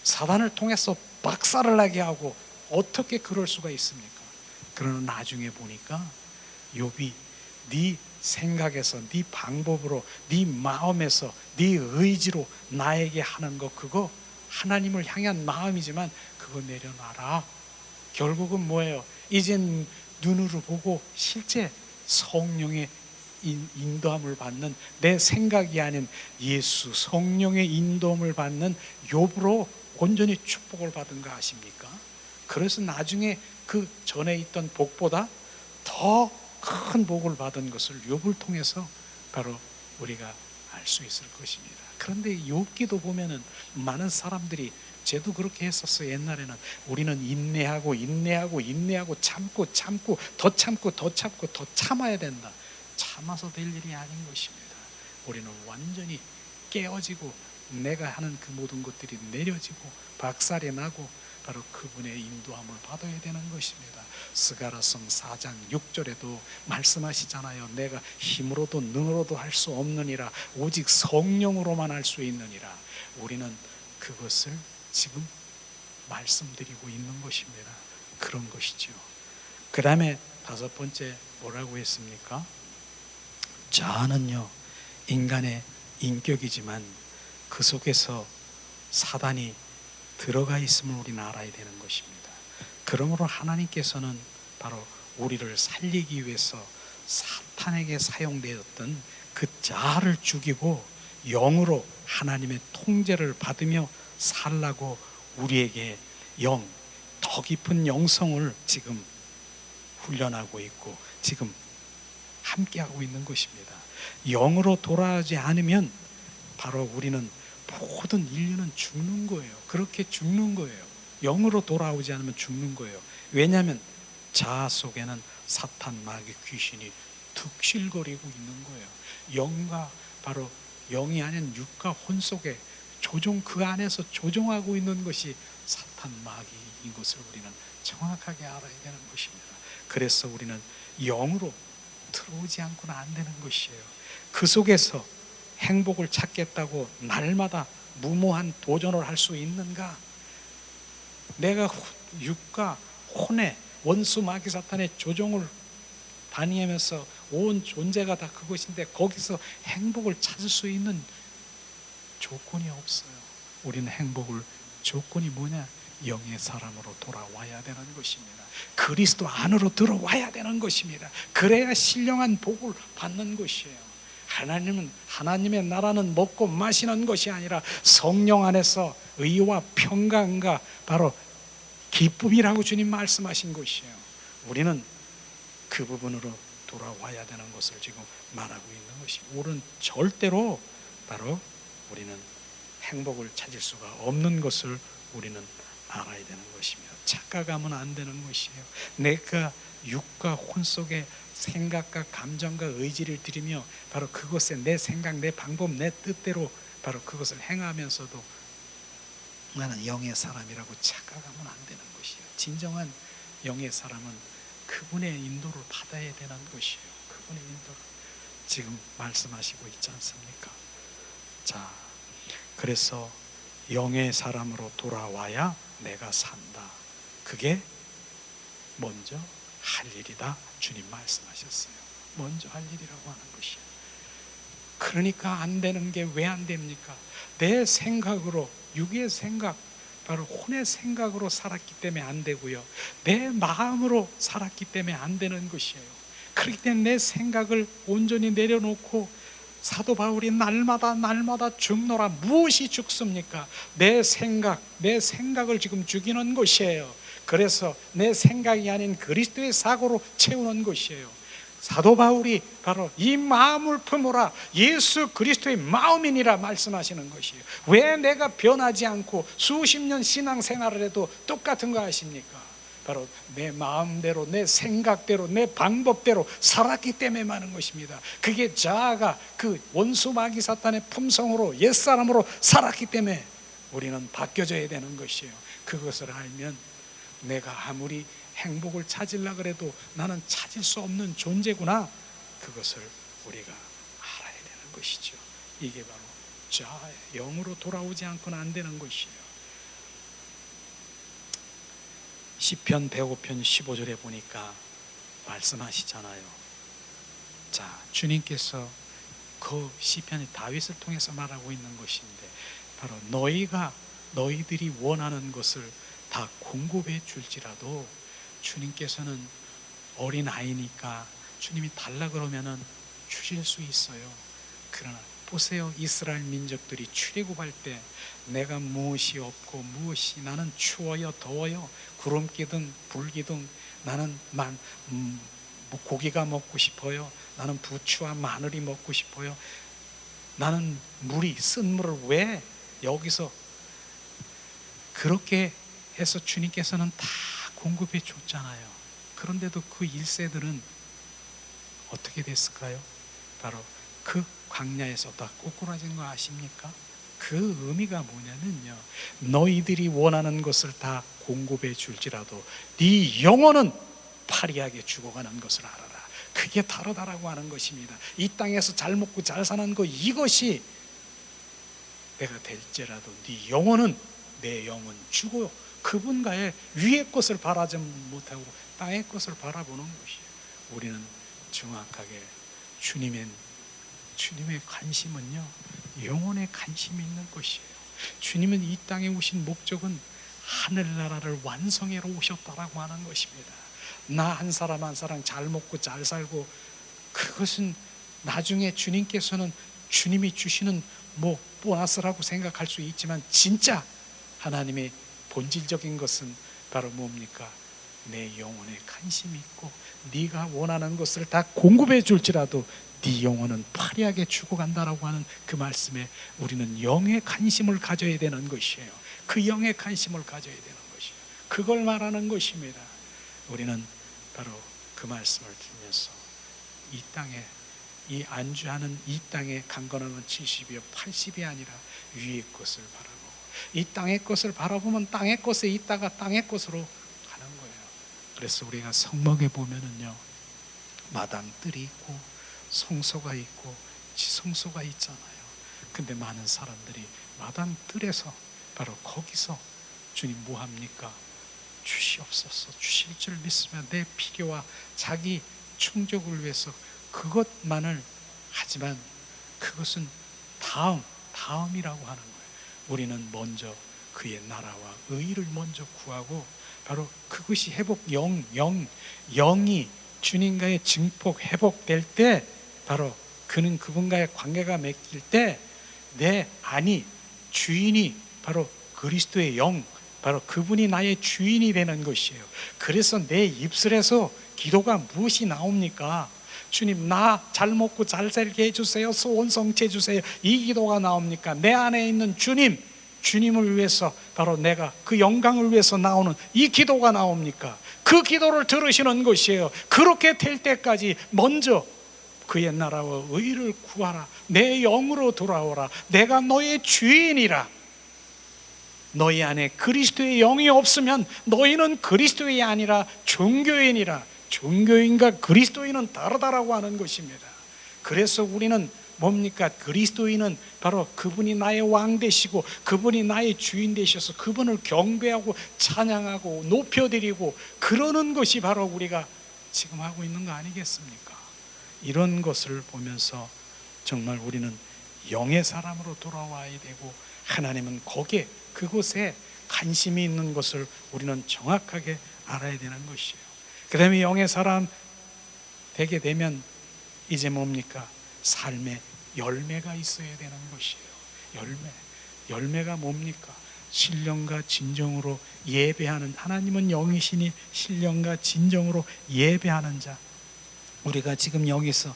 사단을 통해서 박살을 나게 하고 어떻게 그럴 수가 있습니까? 그러나 나중에 보니까 욥이 네 생각에서, 네 방법으로, 네 마음에서, 네 의지로 나에게 하는 거, 그거 하나님을 향한 마음이지만 그거 내려놔라. 결국은 뭐예요? 이젠 눈으로 보고 실제 성령의 인도함을 받는, 내 생각이 아닌 예수 성령의 인도함을 받는 욥으로 온전히 축복을 받은 거 아십니까? 그래서 나중에 그 전에 있던 복보다 더 큰 복을 받은 것을 욥을 통해서 바로 우리가 알 수 있을 것입니다. 그런데 욥기도 보면은 많은 사람들이, 쟤도 그렇게 했었어요. 옛날에는 우리는 인내하고 참고 더 참고 더 참아야 된다. 참아서 될 일이 아닌 것입니다. 우리는 완전히 깨어지고 내가 하는 그 모든 것들이 내려지고 박살이 나고 바로 그분의 인도함을 받아야 되는 것입니다. 스가랴서 4장 6절에도 말씀하시잖아요. 내가 힘으로도 능으로도 할 수 없느니라, 오직 성령으로만 할 수 있느니라. 우리는 그것을 지금 말씀드리고 있는 것입니다. 그런 것이죠. 그 다음에 5번째 뭐라고 했습니까? 자아는요, 인간의 인격이지만 그 속에서 사단이 들어가 있음을 우리는 알아야 되는 것입니다. 그러므로 하나님께서는 바로 우리를 살리기 위해서 사탄에게 사용되었던 그 자아를 죽이고 영으로 하나님의 통제를 받으며 살라고 우리에게 더 깊은 영성을 지금 훈련하고 있고 지금 함께하고 있는 것입니다. 영으로 돌아오지 않으면 바로 우리는 모든 인류는 죽는 거예요. 그렇게 죽는 거예요. 영으로 돌아오지 않으면 죽는 거예요. 왜냐하면 자아 속에는 사탄, 마귀, 귀신이 득실거리고 있는 거예요. 영과 바로 영이 아닌 육과 혼 속에 그 안에서 조종하고 있는 것이 사탄, 마귀인 것을 우리는 정확하게 알아야 되는 것입니다. 그래서 우리는 영으로 들어오지 않고는 안 되는 것이에요. 그 속에서 행복을 찾겠다고 날마다 무모한 도전을 할 수 있는가? 내가 육과 혼의 원수 마귀 사탄의 조종을 다니면서 온 존재가 다 그것인데 거기서 행복을 찾을 수 있는 조건이 없어요. 우리는 행복을 조건이 뭐냐? 영의 사람으로 돌아와야 되는 것입니다. 그리스도 안으로 들어와야 되는 것입니다. 그래야 신령한 복을 받는 것이에요. 하나님의 나라는 먹고 마시는 것이 아니라 성령 안에서 의와 평강과 바로 기쁨이라고 주님 말씀하신 것이에요. 우리는 그 부분으로 돌아와야 되는 것을 지금 말하고 있는 것입니다. 우리는 절대로 바로 우리는 행복을 찾을 수가 없는 것을 우리는 알아야 되는 것입니다. 착각하면 안 되는 것이에요. 내가 육과 혼 속에 생각과 감정과 의지를 들이며 바로 그것에 내 생각, 내 방법, 내 뜻대로 바로 그것을 행하면서도 나는 영의 사람이라고 착각하면 안 되는 것이에요. 진정한 영의 사람은 그분의 인도를 받아야 되는 것이에요. 그분의 인도를 지금 말씀하시고 있지 않습니까? 자, 그래서 영의 사람으로 돌아와야 내가 산다. 그게 먼저 할 일이다. 주님 말씀하셨어요. 먼저 할 일이라고 하는 것이에요. 그러니까 안 되는 게 왜 안 됩니까? 내 생각으로, 육의 생각, 바로 혼의 생각으로 살았기 때문에 안 되고요, 내 마음으로 살았기 때문에 안 되는 것이에요. 그렇기 때문에 내 생각을 온전히 내려놓고 사도 바울이 날마다 죽노라. 무엇이 죽습니까? 내 생각을 지금 죽이는 것이에요. 그래서 내 생각이 아닌 그리스도의 사고로 채우는 것이에요. 사도 바울이 바로 이 마음을 품으라, 예수 그리스도의 마음이니라 말씀하시는 것이에요. 왜 내가 변하지 않고 수십 년 신앙생활을 해도 똑같은 거 아십니까? 바로 내 마음대로, 내 생각대로, 내 방법대로 살았기 때문에 많은 것입니다. 그게 자아가 그 원수 마귀 사탄의 품성으로, 옛사람으로 살았기 때문에 우리는 바뀌어져야 되는 것이에요. 그것을 알면 내가 아무리 행복을 찾으려고 그래도 나는 찾을 수 없는 존재구나, 그것을 우리가 알아야 되는 것이죠. 이게 바로 자아의 영으로 돌아오지 않고는 안 되는 것이에요. 시편 105편 15절에 보니까 말씀하시잖아요. 자, 주님께서 그 시편이 다윗을 통해서 말하고 있는 것인데, 바로 너희들이 원하는 것을 다 공급해 줄지라도, 주님께서는 어린 아이니까 주님이 달라 그러면은 주실 수 있어요. 그러나 보세요, 이스라엘 민족들이 출애굽할 때 내가 무엇이 없고 무엇이, 나는 추워요 더워요, 구름 기둥 불 기둥, 나는 고기가 먹고 싶어요, 나는 부추와 마늘이 먹고 싶어요, 나는 쓴 물을 왜 여기서, 그렇게 해서 주님께서는 다 공급해 줬잖아요. 그런데도 그 1세들은 어떻게 됐을까요? 바로 그 광야에서 다 꼬꾸라진 거 아십니까? 그 의미가 뭐냐면요, 너희들이 원하는 것을 다 공급해 줄지라도 네 영혼은 파리하게 죽어가는 것을 알아라. 그게 다르다라고 하는 것입니다. 이 땅에서 잘 먹고 잘 사는 것, 이것이 내가 될지라도 네 영혼은, 내 영은 죽어 그분과의 위의 것을 바라지 못하고 땅의 것을 바라보는 것이에요. 우리는 정확하게 주님의 관심은요, 영혼에 관심이 있는 것이에요. 주님은 이 땅에 오신 목적은 하늘나라를 완성하러 오셨다라고 하는 것입니다. 나 한 사람 한 사람 잘 먹고 잘 살고, 그것은 나중에 주님께서는 주님이 주시는 보너스라고 생각할 수 있지만, 진짜 하나님의 본질적인 것은 바로 뭡니까? 내 영혼에 관심이 있고 네가 원하는 것을 다 공급해 줄지라도 네 영혼은 파리하게 죽어간다라고 하는 그 말씀에 우리는 영의 관심을 가져야 되는 것이에요. 그 영의 관심을 가져야 되는 것이에요. 그걸 말하는 것입니다. 우리는 바로 그 말씀을 들으면서 이 땅에, 이 안주하는 이 땅에 강건함은 70이요 80이 아니라 위의 것을 바라보고, 이 땅의 것을 바라보면 땅의 것에 있다가 땅의 것으로 가는 거예요. 그래서 우리가 성막에 보면은요, 마당들이 있고 성소가 있고 지성소가 있잖아요. 근데 많은 사람들이 마당들에서 바로 거기서 주님 뭐합니까? 주시옵소서, 주실 줄 믿으며 내 필요와 자기 충족을 위해서 그것만을 하지만 그것은 다음이라고 하는 거예요. 우리는 먼저 그의 나라와 의를 먼저 구하고, 바로 그것이 영이 주님과의 증폭, 회복될 때, 바로 그분과의 관계가 맺힐 때 내 안이, 주인이 바로 그리스도의 영, 바로 그분이 나의 주인이 되는 것이에요. 그래서 내 입술에서 기도가 무엇이 나옵니까? 주님, 나 잘 먹고 잘 살게 해주세요, 소원 성취해 주세요, 이 기도가 나옵니까? 내 안에 있는 주님을 위해서, 바로 내가 그 영광을 위해서 나오는 이 기도가 나옵니까? 그 기도를 들으시는 것이에요. 그렇게 될 때까지 먼저 그의 나라와 의를 구하라. 내 영으로 돌아오라. 내가 너의 주인이라. 너희 안에 그리스도의 영이 없으면 너희는 그리스도인이 아니라 종교인이라. 종교인과 그리스도인은 다르다라고 하는 것입니다. 그래서 우리는 뭡니까? 그리스도인은 바로 그분이 나의 왕 되시고 그분이 나의 주인 되셔서 그분을 경배하고 찬양하고 높여드리고 그러는 것이 바로 우리가 지금 하고 있는 거 아니겠습니까? 이런 것을 보면서 정말 우리는 영의 사람으로 돌아와야 되고, 하나님은 그곳에 관심이 있는 것을 우리는 정확하게 알아야 되는 것이에요. 그 다음에 영의 사람 되게 되면 이제 뭡니까? 삶의 열매가 있어야 되는 것이에요. 열매가 뭡니까? 신령과 진정으로 예배하는, 하나님은 영이시니 신령과 진정으로 예배하는 자. 우리가 지금 여기서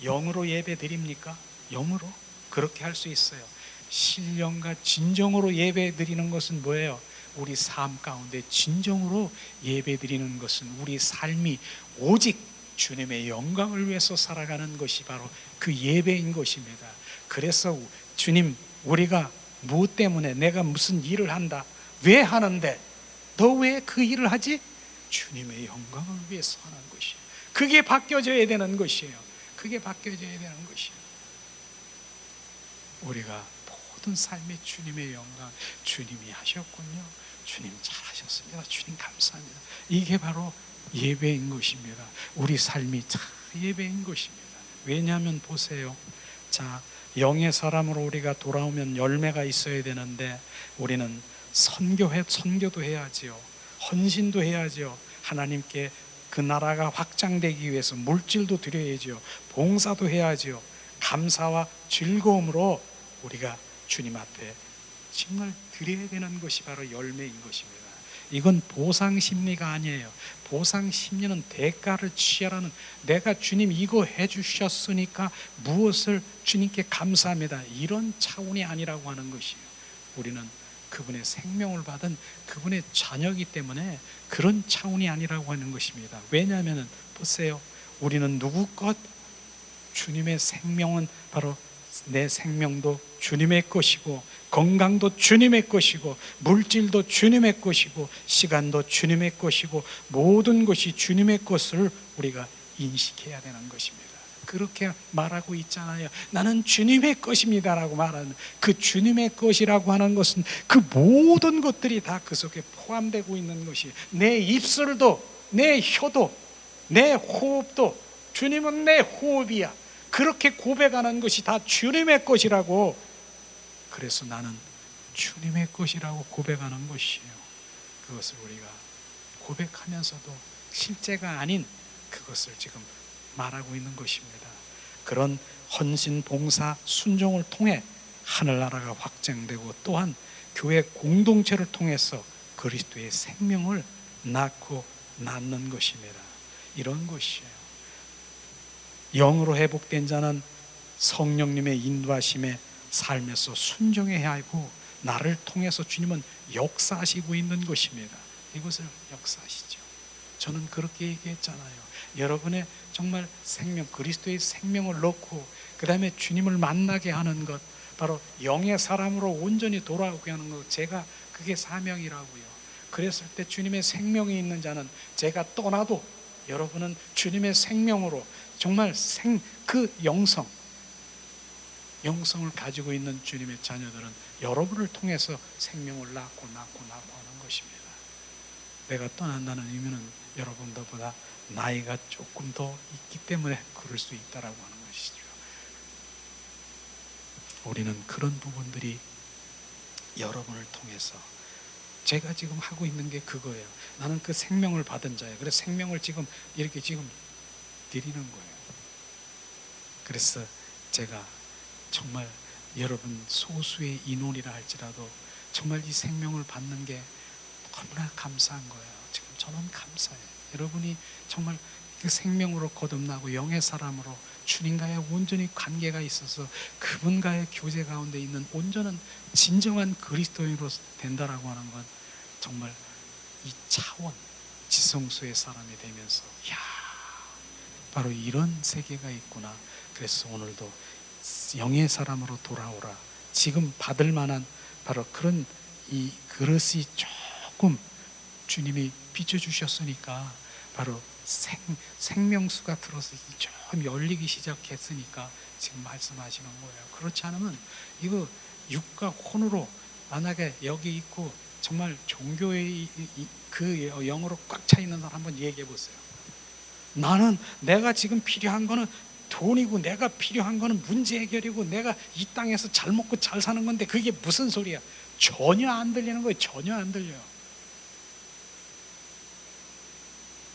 영으로 예배 드립니까? 영으로? 그렇게 할 수 있어요. 신령과 진정으로 예배 드리는 것은 뭐예요? 우리 삶 가운데 진정으로 예배 드리는 것은 우리 삶이 오직 주님의 영광을 위해서 살아가는 것이 바로 그 예배인 것입니다. 그래서 주님, 우리가 무엇 때문에, 내가 무슨 일을 한다, 왜 하는데, 너 왜 그 일을 하지? 주님의 영광을 위해서 하는 것이에요. 그게 바뀌어져야 되는 것이에요. 그게 바뀌어져야 되는 것이에요. 우리가 모든 삶에 주님의 영광, 주님이 하셨군요, 주님 잘하셨습니다, 주님 감사합니다, 이게 바로 예배인 것입니다. 우리 삶이 참 예배인 것입니다. 왜냐하면 보세요, 자, 영의 사람으로 우리가 돌아오면 열매가 있어야 되는데, 우리는 선교도 해야지요, 헌신도 해야지요, 하나님께 그 나라가 확장되기 위해서 물질도 드려야지요, 봉사도 해야지요. 감사와 즐거움으로 우리가 주님 앞에 정말 드려야 되는 것이 바로 열매인 것입니다. 이건 보상 심리가 아니에요. 보상 심리는 대가를 취하라는, 내가 주님 이거 해주셨으니까 무엇을 주님께 감사합니다, 이런 차원이 아니라고 하는 것이에요. 우리는 그분의 생명을 받은 그분의 자녀이기 때문에 그런 차원이 아니라고 하는 것입니다. 왜냐하면 보세요, 우리는 누구 것? 주님의 생명은 바로 내 생명도 주님의 것이고, 건강도 주님의 것이고, 물질도 주님의 것이고, 시간도 주님의 것이고, 모든 것이 주님의 것을 우리가 인식해야 되는 것입니다. 그렇게 말하고 있잖아요. 나는 주님의 것입니다라고 말하는 그 주님의 것이라고 하는 것은 그 모든 것들이 다 그 속에 포함되고 있는 것이, 내 입술도, 내 혀도, 내 호흡도 주님은 내 호흡이야, 그렇게 고백하는 것이 다 주님의 것이라고. 그래서 나는 주님의 것이라고 고백하는 것이에요. 그것을 우리가 고백하면서도 실제가 아닌 그것을 지금 말하고 있는 것입니다. 그런 헌신, 봉사, 순종을 통해 하늘나라가 확장되고, 또한 교회 공동체를 통해서 그리스도의 생명을 낳고 낳는 것입니다. 이런 것이에요. 영으로 회복된 자는 성령님의 인도하심에 삶에서 순종해야 하고, 나를 통해서 주님은 역사하시고 있는 것입니다. 이것을 역사하시죠. 저는 그렇게 얘기했잖아요. 여러분의 정말 생명, 그리스도의 생명을 넣고 그 다음에 주님을 만나게 하는 것, 바로 영의 사람으로 온전히 돌아오게 하는 것, 제가 그게 사명이라고요. 그랬을 때 주님의 생명이 있는 자는 제가 떠나도 여러분은 주님의 생명으로 정말 그 영성을 가지고 있는 주님의 자녀들은 여러분을 통해서 생명을 낳고 하는 것입니다. 내가 떠난다는 의미는 여러분들보다 나이가 조금 더 있기 때문에 그럴 수 있다라고 하는 것이죠. 우리는 그런 부분들이 여러분을 통해서, 제가 지금 하고 있는 게 그거예요. 나는 그 생명을 받은 자예요. 그래서 생명을 지금 이렇게 지금 드리는 거예요. 그래서 제가 정말 여러분 소수의 인원이라 할지라도 정말 이 생명을 받는 게 너무나 감사한 거예요. 지금 저는 감사해요. 여러분이 정말 그 생명으로 거듭나고 영의 사람으로 주님과의 온전히 관계가 있어서 그분과의 교제 가운데 있는 온전한 진정한 그리스도인으로 된다라고 하는 건 정말 이 차원 지성소의 사람이 되면서, 야, 바로 이런 세계가 있구나. 그래서 오늘도 영의 사람으로 돌아오라. 지금 받을 만한 바로 그런 이 그릇이 조금 주님이 비춰주셨으니까, 바로 생명수가 들어서 좀 열리기 시작했으니까 지금 말씀하시는 거예요. 그렇지 않으면 이거 육과 혼으로 만약에 여기 있고 정말 종교의 그 영으로 꽉 차 있는 사람 한번 얘기해 보세요. 나는 내가 지금 필요한 거는 돈이고, 내가 필요한 거는 문제 해결이고, 내가 이 땅에서 잘 먹고 잘 사는 건데 그게 무슨 소리야? 전혀 안 들리는 거예요. 전혀 안 들려요.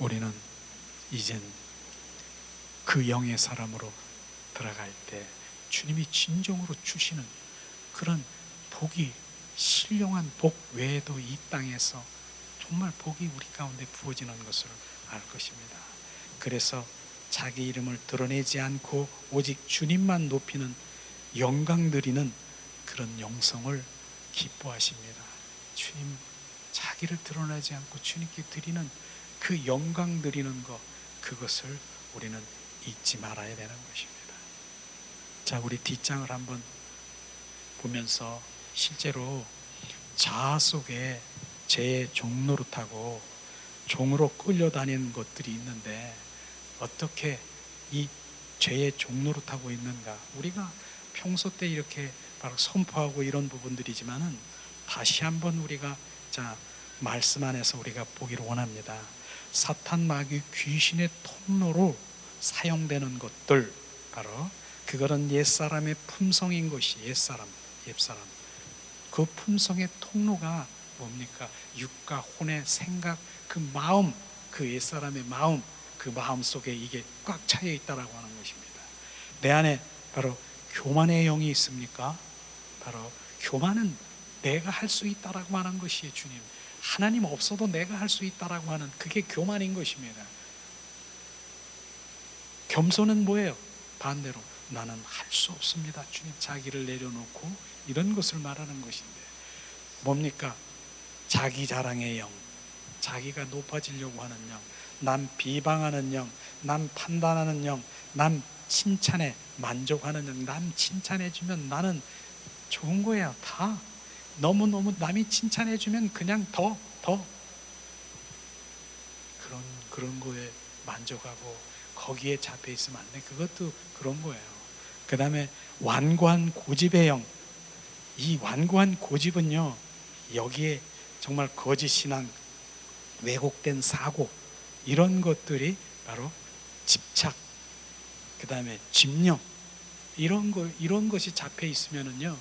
우리는 이젠 그 영의 사람으로 들어갈 때 주님이 진정으로 주시는 그런 복이, 신령한 복 외에도 이 땅에서 정말 복이 우리 가운데 부어지는 것을 알 것입니다. 그래서 자기 이름을 드러내지 않고 오직 주님만 높이는 영광 드리는 그런 영성을 기뻐하십니다. 주님, 자기를 드러내지 않고 주님께 드리는 그 영광 드리는 것, 그것을 우리는 잊지 말아야 되는 것입니다. 자, 우리 뒷장을 한번 보면서 실제로 자아 속에 죄의 종노릇하고 종으로 끌려다니는 것들이 있는데, 어떻게 이 죄의 종노릇하고 있는가? 우리가 평소 때 이렇게 바로 선포하고 이런 부분들이지만은 다시 한번 우리가 자 말씀 안에서 우리가 보기를 원합니다. 사탄 마귀 귀신의 통로로 사용되는 것들, 바로 그거는 옛사람의 품성인 것이, 옛사람 그 품성의 통로가 뭡니까? 육과 혼의 생각, 그 마음, 그 옛사람의 마음, 그 마음 속에 이게 꽉 차여 있다라고 하는 것입니다. 내 안에 바로 교만의 영이 있습니까? 바로 교만은 내가 할 수 있다라고 하는 것이에요. 주님, 하나님 없어도 내가 할 수 있다라고 하는 그게 교만인 것입니다. 겸손은 뭐예요? 반대로 나는 할 수 없습니다. 주님, 자기를 내려놓고 이런 것을 말하는 것인데, 뭡니까? 자기 자랑의 영, 자기가 높아지려고 하는 영, 남 비방하는 영, 남 판단하는 영, 남 칭찬에 만족하는 영. 남 칭찬해주면 나는 좋은 거야. 다 너무너무 남이 칭찬해주면 그냥 더 그런 거에 만족하고 거기에 잡혀 있으면 안 돼. 그것도 그런 거예요. 그 다음에 완고한 고집의 영. 이 완고한 고집은요, 여기에 정말 거짓 신앙, 왜곡된 사고, 이런 것들이 바로 집착, 그 다음에 집념, 이런 것이 잡혀 있으면은요,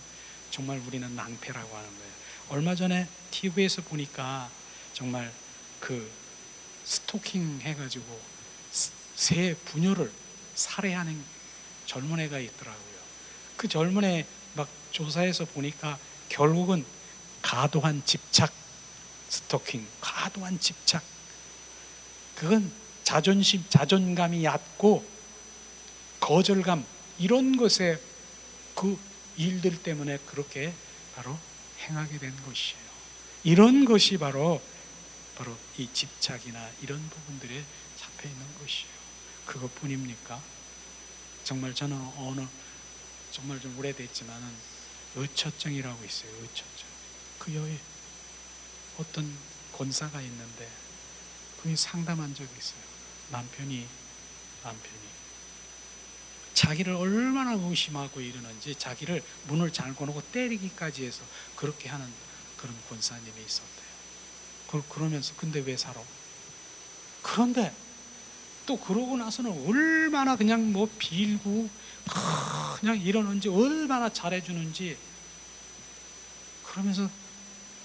정말 우리는 낭패라고 하는 거예요. 얼마 전에 TV에서 보니까 정말 그 스토킹 해가지고 새 부녀를 살해하는 젊은 애가 있더라고요. 그 젊은 애 막 조사해서 보니까 결국은 과도한 집착, 스토킹, 과도한 집착. 그건 자존심, 자존감이 얕고 거절감, 이런 것에 그 일들 때문에 그렇게 바로 행하게 된 것이에요. 이런 것이 바로 이 집착이나 이런 부분들에 잡혀 있는 것이에요. 그것뿐입니까? 정말 저는 정말 좀 오래됐지만은 의처증이라고 있어요. 의처증. 그 여에 어떤 권사가 있는데 그분이 상담한 적이 있어요. 남편이 자기를 얼마나 의심하고 이러는지 자기를 문을 잠궈 놓고 때리기까지 해서 그렇게 하는 그런 권사님이 있었대요. 그러면서 근데 왜 살아? 그런데 또 그러고 나서는 얼마나 그냥 뭐 빌고 그냥 이러는지, 얼마나 잘해주는지, 그러면서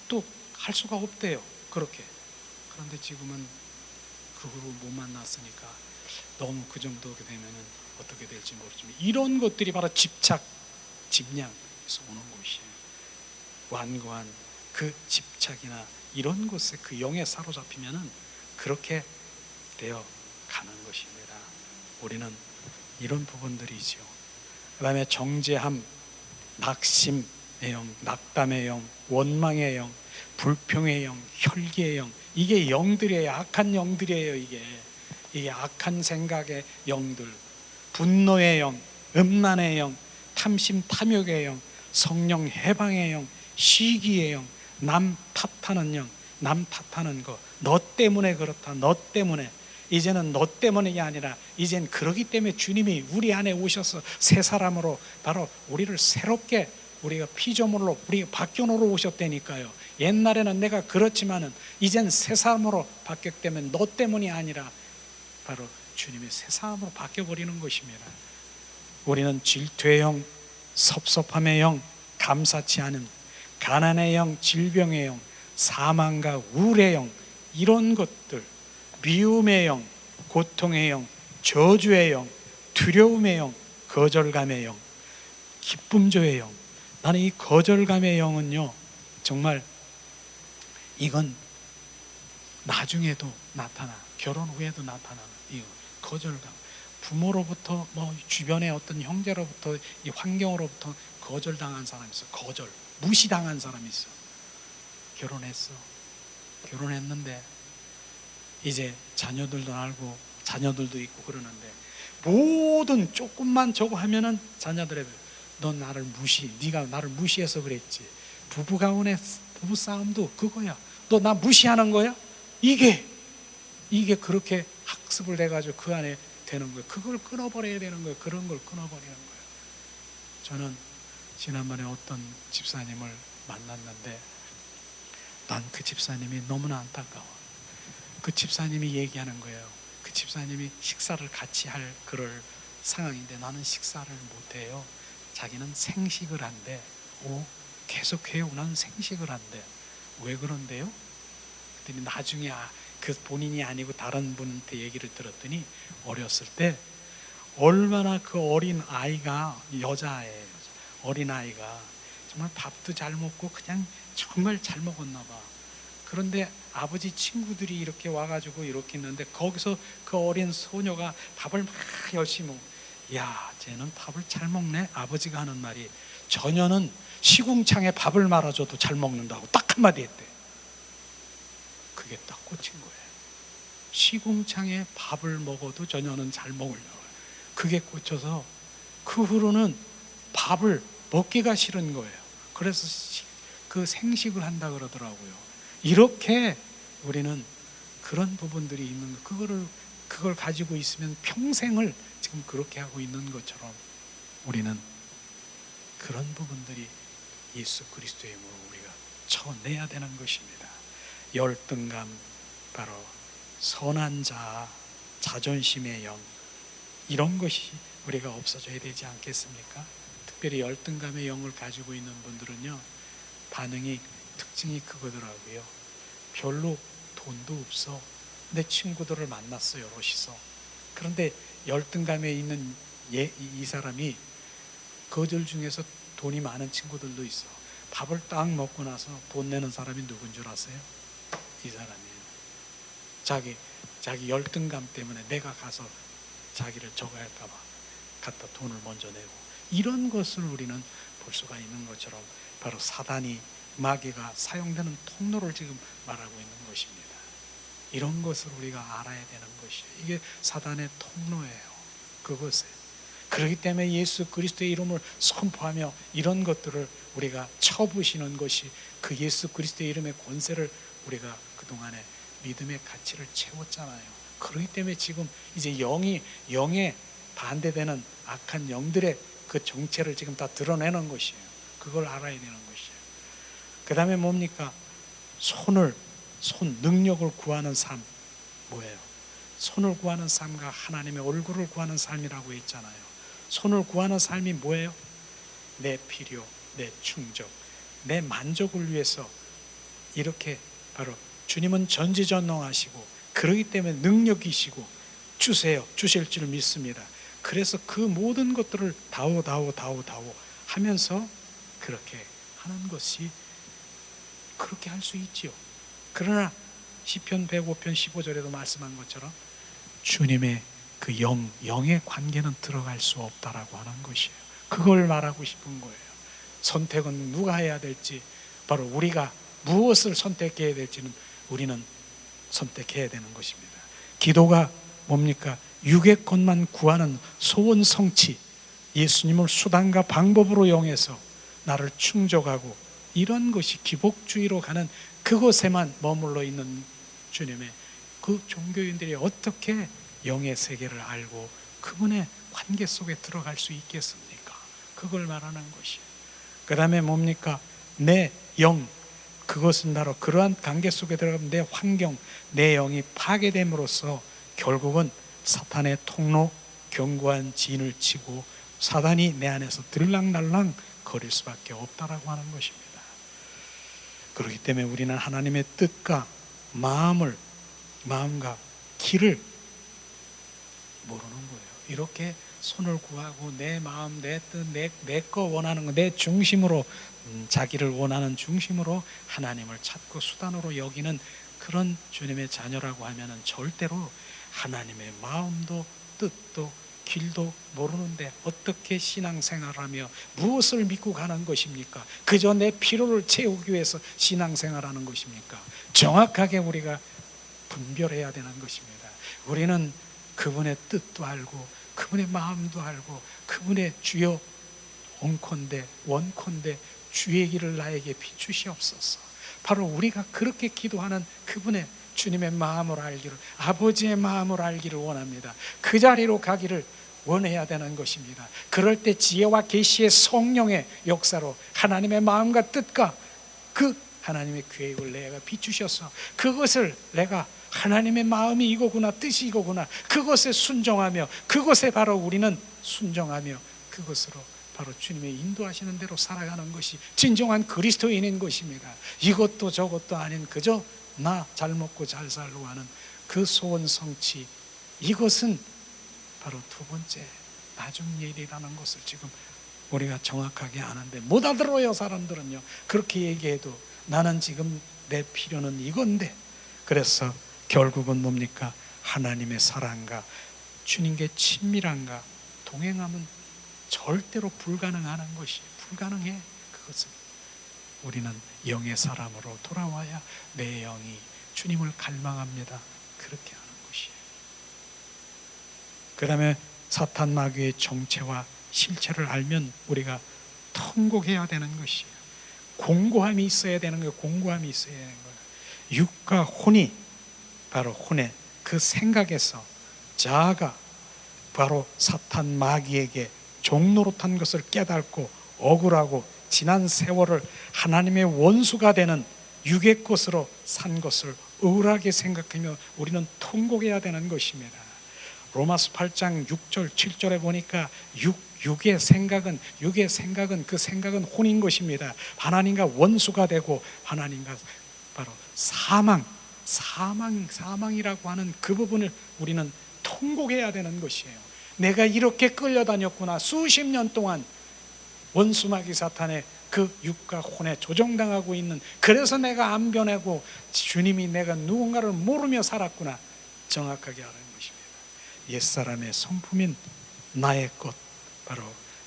또 할 수가 없대요. 그렇게. 그런데 지금은 그 후로 못 만났으니까 너무 그 정도가 되면은 어떻게 될지 모르지만, 이런 것들이 바로 집착, 집량에서 오는 것이에요. 완고한 그 집착이나 이런 것에 그 영에 사로잡히면은 그렇게 되어 가는 것입니다. 우리는 이런 부분들이죠. 그 다음에 정죄함, 낙심의 영, 낙담의 영, 원망의 영, 불평의 영, 혈기의 영, 이게 영들이에요. 악한 영들이에요. 이게 악한 생각의 영들, 분노의 영, 음란의 영, 탐심 탐욕의 영, 성령 해방의 영, 시기의 영, 남 탓하는 영, 남 탓하는 거, 너 때문에 그렇다, 너 때문에. 이제는 너 때문이 아니라 이젠 그러기 때문에 주님이 우리 안에 오셔서 새 사람으로 바로 우리를 새롭게, 우리가 피조물로 우리가 바뀌어놓으러 오셨다니까요. 옛날에는 내가 그렇지만은 이젠 새 사람으로 바뀌었기 때문에 너 때문이 아니라 바로 주님이 새 사람으로 바뀌어버리는 것입니다. 우리는 질투의 영, 섭섭함의 영, 감사치 않음, 가난의 영, 질병의 영, 사망과 우울의 영, 이런 것들, 미움의 영, 고통의 영, 저주의 영, 두려움의 영, 거절감의 영, 기쁨조의 영. 나는 이 거절감의 영은요, 정말 이건 나중에도 나타나, 결혼 후에도 나타나는 이 거절감. 부모로부터, 뭐 주변의 어떤 형제로부터, 이 환경으로부터 거절당한 사람이 있어. 거절, 무시당한 사람이 있어. 결혼했는데 이제 자녀들도 알고 자녀들도 있고 그러는데, 모든 조금만 저거 하면은 자녀들의, 넌 나를 네가 나를 무시해서 그랬지. 부부간의 부부싸움도 그거야. 너 나 무시하는 거야? 이게 그렇게 학습을 해가지고 그 안에 되는 거예요. 그걸 끊어버려야 되는 거예요. 그런 걸 끊어버리는 거예요. 저는 지난번에 어떤 집사님을 만났는데, 난 그 집사님이 너무나 안타까워. 그 집사님이 얘기하는 거예요. 그 집사님이 식사를 같이 할 그럴 상황인데 나는 식사를 못해요. 자기는 생식을 한대. 계속해요. 나는 생식을 한대. 왜 그런데요? 그랬더니 나중에 그 본인이 아니고 다른 분한테 얘기를 들었더니, 어렸을 때 얼마나 그 어린 아이가, 여자예요. 어린 아이가 정말 밥도 잘 먹고 그냥 정말 잘 먹었나 봐. 그런데 아버지 친구들이 이렇게 와가지고 이렇게 있는데, 거기서 그 어린 소녀가 밥을 막 열심히 먹어. 야, 쟤는 밥을 잘 먹네. 아버지가 하는 말이, 저녀는 시궁창에 밥을 말아줘도 잘 먹는다고 딱 한마디 했대. 그게 딱 꽂힌 거예요. 시궁창에 밥을 먹어도 저녀는 잘 먹으려고. 그게 꽂혀서 그 후로는 밥을 먹기가 싫은 거예요. 그래서 그 생식을 한다 그러더라고요. 이렇게 우리는 그런 부분들이 있는 거, 그걸 가지고 있으면 평생을 지금 그렇게 하고 있는 것처럼, 우리는 그런 부분들이 예수 그리스도의 이름으로 우리가 쳐내야 되는 것입니다. 열등감, 바로 선한 자아, 자존심의 영, 이런 것이 우리가 없어져야 되지 않겠습니까? 특별히 열등감의 영을 가지고 있는 분들은요, 반응이 특징이 그거더라고요. 별로 돈도 없어. 내 친구들을 만났어, 여럿이서. 그런데 열등감에 있는 이 사람이, 그들 중에서 돈이 많은 친구들도 있어. 밥을 딱 먹고 나서 돈 내는 사람이 누군 줄 아세요? 이 사람이에요. 자기 열등감 때문에 내가 가서 자기를 저거 할까 봐 갖다 돈을 먼저 내고, 이런 것을 우리는 볼 수가 있는 것처럼 바로 사단이, 마귀가 사용되는 통로를 지금 말하고 있는 것입니다. 이런 것을 우리가 알아야 되는 것이에요. 이게 사단의 통로예요. 그것에. 그렇기 때문에 예수 그리스도의 이름을 선포하며 이런 것들을 우리가 쳐부시는 것이, 그 예수 그리스도의 이름의 권세를 우리가 그동안에 믿음의 가치를 채웠잖아요. 그렇기 때문에 지금 이제 영에 반대되는 악한 영들의 그 정체를 지금 다 드러내는 것이에요. 그걸 알아야 되는 것이에요. 그 다음에 뭡니까? 손을 손, 능력을 구하는 삶 뭐예요? 손을 구하는 삶과 하나님의 얼굴을 구하는 삶이라고 했잖아요. 손을 구하는 삶이 뭐예요? 내 필요, 내 충족, 내 만족을 위해서 이렇게 바로 주님은 전지전능하시고 그러기 때문에 능력이시고 주세요, 주실 줄 믿습니다. 그래서 그 모든 것들을 다오 하면서 그렇게 하는 것이 그렇게 할 수 있지요. 그러나 시편 105편 15절에도 말씀한 것처럼 주님의 그 영의 관계는 들어갈 수 없다라고 하는 것이에요. 그걸 말하고 싶은 거예요. 선택은 누가 해야 될지, 바로 우리가 무엇을 선택해야 될지는 우리는 선택해야 되는 것입니다. 기도가 뭡니까? 육의 것만 구하는 소원 성취, 예수님을 수단과 방법으로 이용해서 나를 충족하고 이런 것이 기복주의로 가는 그곳에만 머물러 있는 주님의 그 종교인들이 어떻게 영의 세계를 알고 그분의 관계 속에 들어갈 수 있겠습니까? 그걸 말하는 것이에요. 그 다음에 뭡니까? 내 영, 그것은 바로 그러한 관계 속에 들어가면 내 환경, 내 영이 파괴됨으로써 결국은 사탄의 통로, 견고한 진을 치고 사단이 내 안에서 들락날락 거릴 수밖에 없다라고 하는 것입니다. 그렇기 때문에 우리는 하나님의 뜻과 마음과 길을 모르는 거예요. 이렇게 손을 구하고 내 마음, 내 뜻, 내 거 원하는 거, 내 중심으로 자기를 원하는 중심으로 하나님을 찾고 수단으로 여기는 그런 주님의 자녀라고 하면은 절대로 하나님의 마음도 뜻도 길도 모르는데 어떻게 신앙생활하며 무엇을 믿고 가는 것입니까? 그저 내 필요를 채우기 위해서 신앙생활하는 것입니까? 정확하게 우리가 분별해야 되는 것입니다. 우리는 그분의 뜻도 알고 그분의 마음도 알고 그분의 주여 원컨대 주의 길을 나에게 비추시옵소서. 바로 우리가 그렇게 기도하는 그분의 주님의 마음을 알기를, 아버지의 마음을 알기를 원합니다. 그 자리로 가기를 원해야 되는 것입니다. 그럴 때 지혜와 계시의 성령의 역사로 하나님의 마음과 뜻과 그 하나님의 계획을 내가 비추셔서 그것을 내가 하나님의 마음이 이거구나, 뜻이 이거구나, 그것에 순종하며 그것에 바로 우리는 순종하며 그것으로 바로 주님의 인도하시는 대로 살아가는 것이 진정한 그리스도인인 것입니다. 이것도 저것도 아닌 그저 나 잘 먹고 잘 살려고 하는 그 소원 성취, 이것은 바로 두 번째 나중 일이라는 것을 지금 우리가 정확하게 아는데 못 알아들어요. 사람들은요. 그렇게 얘기해도 나는 지금 내 필요는 이건데. 그래서 결국은 뭡니까? 하나님의 사랑과 주님께 친밀함과 동행하면 절대로 불가능한 것이 불가능해. 그것은 우리는 영의 사람으로 돌아와야 내 영이 주님을 갈망합니다. 그렇게 하는 것이에요. 그 다음에 사탄 마귀의 정체와 실체를 알면 우리가 통곡해야 되는 것이에요. 공고함이 있어야 되는 거예요. 공고함이 있어야 되는 거예요. 육과 혼이 바로 혼의 그 생각에서 자아가 바로 사탄 마귀에게 종노릇한 것을 깨닫고 억울하고 지난 세월을 하나님의 원수가 되는 육의 것으로 산 것을 억울하게 생각하며 우리는 통곡해야 되는 것입니다. 로마서 8장 6절 7절에 보니까 육의 생각은 그 생각은 혼인 것입니다. 하나님과 원수가 되고 하나님과 바로 사망이라고 하는 그 부분을 우리는 통곡해야 되는 것이에요. 내가 이렇게 끌려다녔구나. 수십 년 동안 원수마귀 사탄의 그 육과 혼에 조종당하고 있는, 그래서 내가 안 변하고 주님이 내가 누군가를 모르며 살았구나. 정확하게 아는 것입니다. 옛사람의 성품인 나의 것, 바로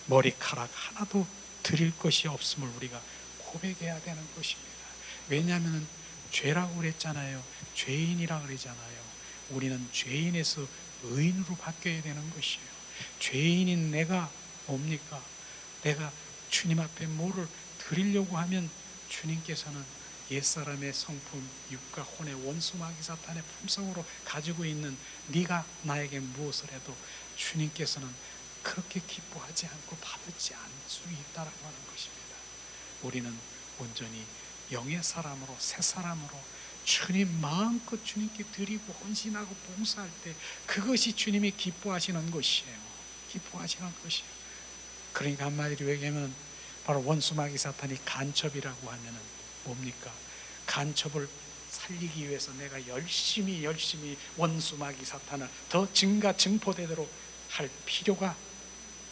머리카락 하나도 드릴 것이 없음을 우리가 고백해야 되는 것입니다. 왜냐하면 죄라고 그랬잖아요. 죄인이라고 그러잖아요. 우리는 죄인에서 의인으로 바뀌어야 되는 것이에요. 죄인인 내가 뭡니까? 내가 주님 앞에 뭐를 드리려고 하면 주님께서는 옛사람의 성품, 육과 혼의 원수마귀 사탄의 품성으로 가지고 있는 네가 나에게 무엇을 해도 주님께서는 그렇게 기뻐하지 않고 받지 않을 수 있다라고 하는 것입니다. 우리는 온전히 영의 사람으로, 새 사람으로 주님 마음껏 주님께 드리고 헌신하고 봉사할 때 그것이 주님이 기뻐하시는 것이에요. 기뻐하시는 것이에요. 그러니까 한마디로 얘기하면 바로 원수마귀 사탄이 간첩이라고 하면은 뭡니까? 간첩을 살리기 위해서 내가 열심히 원수마귀 사탄을 더 증포되도록 할 필요가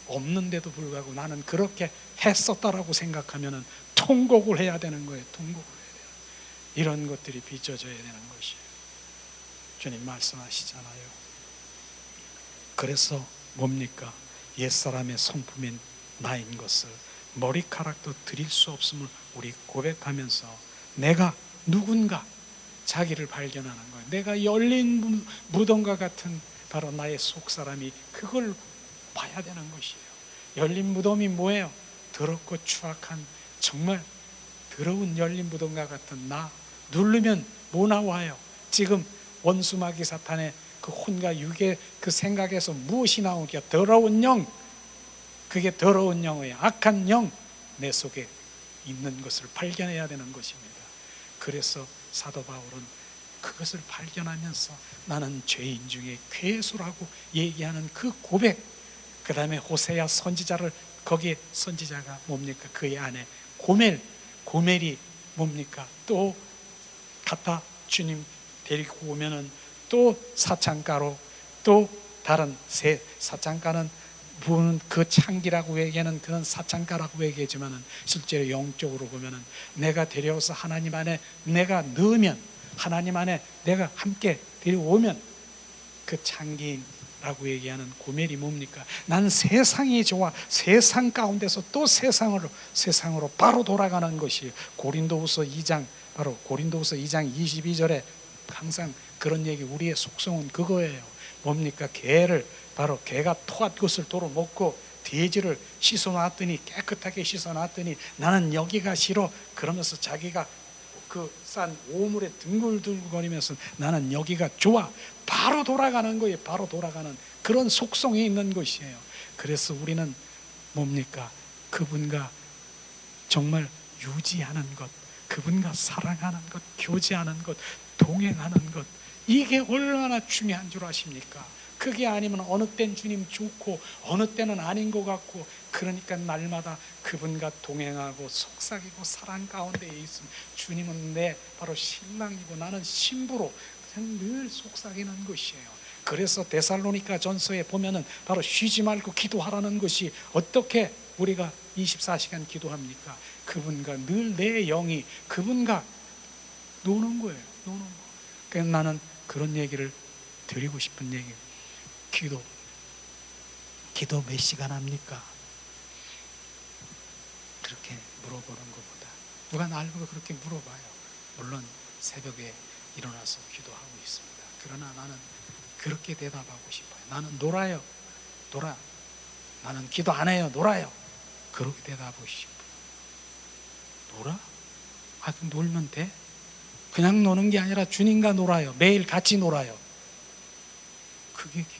없는데도 불구하고 나는 그렇게 했었다라고 생각하면은 통곡을 해야 되는 거예요. 통곡을 해야 돼요. 이런 것들이 빚어져야 되는 것이에요. 주님 말씀하시잖아요. 그래서 뭡니까? 옛사람의 성품인 나인 것을 머리카락도 드릴 수 없음을 우리 고백하면서 내가 누군가 자기를 발견하는 거예요. 내가 열린 무덤과 같은 바로 나의 속사람이 그걸 봐야 되는 것이에요. 열린 무덤이 뭐예요? 더럽고 추악한 정말 더러운 열린 무덤과 같은 나 누르면 뭐 나와요? 지금 원수마귀 사탄의 그 혼과 육의 그 생각에서 무엇이 나오기야? 더러운 영, 그게 더러운 영이에요. 악한 영 내 속에 있는 것을 발견해야 되는 것입니다. 그래서 사도 바울은 그것을 발견하면서 나는 죄인 중에 괴수라고 얘기하는 그 고백, 그 다음에 호세아 선지자를 거기에 선지자가 뭡니까? 그의 아내 고멜이 뭡니까? 또 갖다 주님 데리고 오면은 또 사창가로 또 다른 새 사창가는 부는 그 창기라고 얘기하는 그런 사창가라고 얘기하지만은 실제로 영적으로 보면은 내가 데려와서 하나님 안에 내가 넣으면 하나님 안에 내가 함께 데려오면 그 창기라고 얘기하는 고멜이 뭡니까? 난 세상이 좋아. 세상 가운데서 또 세상으로 바로 돌아가는 것이 고린도후서 2장 바로 고린도후서 2장 22절에 항상 그런 얘기 우리의 속성은 그거예요. 뭡니까? 바로 개가 토한 것을 도로 먹고 돼지를 씻어놨더니 깨끗하게 씻어놨더니 나는 여기가 싫어 그러면서 자기가 그 싼 오물에 둥글둥글거리면서 나는 여기가 좋아 바로 돌아가는 거예요. 바로 돌아가는 그런 속성이 있는 것이에요. 그래서 우리는 뭡니까? 그분과 정말 유지하는 것, 그분과 사랑하는 것, 교제하는 것, 동행하는 것, 이게 얼마나 중요한 줄 아십니까? 그게 아니면 어느 땐 주님 좋고 어느 때는 아닌 것 같고, 그러니까 날마다 그분과 동행하고 속삭이고 사랑 가운데 있으면 주님은 내 바로 신랑이고 나는 신부로 그냥 늘 속삭이는 것이에요. 그래서 데살로니가 전서에 보면은 바로 쉬지 말고 기도하라는 것이, 어떻게 우리가 24시간 기도합니까? 그분과 늘 내 영이 그분과 노는 거예요. 노는 거. 그래서 나는 그런 얘기를 드리고 싶은 얘기예요. 기도 몇 시간 합니까? 그렇게 물어보는 것보다 누가 날 보고 그렇게 물어봐요. 물론 새벽에 일어나서 기도하고 있습니다. 그러나 나는 그렇게 대답하고 싶어요. 나는 놀아요. 나는 기도 안 해요. 놀아요. 그렇게 대답하고 싶어요. 놀아? 놀면 돼? 그냥 노는 게 아니라 주님과 놀아요. 매일 같이 놀아요. 그게 기도예요.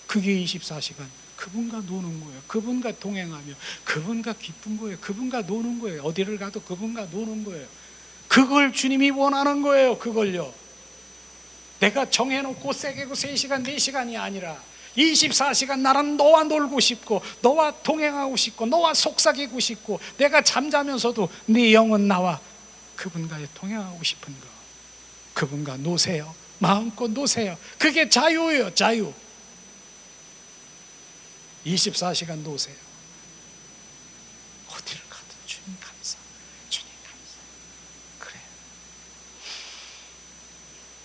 그게 24시간 그분과 노는 거예요. 그분과 동행하며 그분과 기쁜 거예요. 그분과 노는 거예요. 어디를 가도 그분과 노는 거예요. 그걸 주님이 원하는 거예요. 그걸요. 내가 정해놓고 세게고 3시간 4시간이 아니라 24시간 나는 너와 놀고 싶고 너와 동행하고 싶고 너와 속삭이고 싶고, 내가 잠자면서도 네 영은 나와 그분과의 동행하고 싶은 거. 그분과 노세요. 마음껏 노세요. 그게 자유예요. 자유. 24시간 노세요. 어디를 가든 주님 감사. 주님 감사. 그래.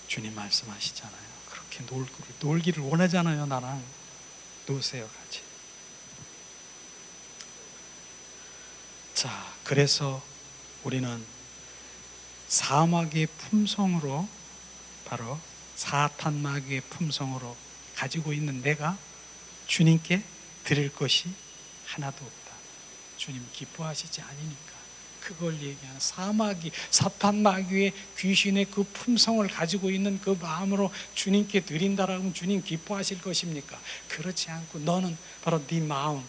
주님 말씀하시잖아요. 그렇게 놀기를 원하잖아요. 나랑 노세요 같이. 자, 그래서 우리는 사마귀의 품성으로, 바로 사탄 마귀의 품성으로 가지고 있는 내가 주님께 드릴 것이 하나도 없다. 주님 기뻐하시지 않으니까. 그걸 얘기하는 사탄 마귀의 귀신의 그 품성을 가지고 있는 그 마음으로 주님께 드린다라고 하면 주님 기뻐하실 것입니까? 그렇지 않고 너는 바로 네 마음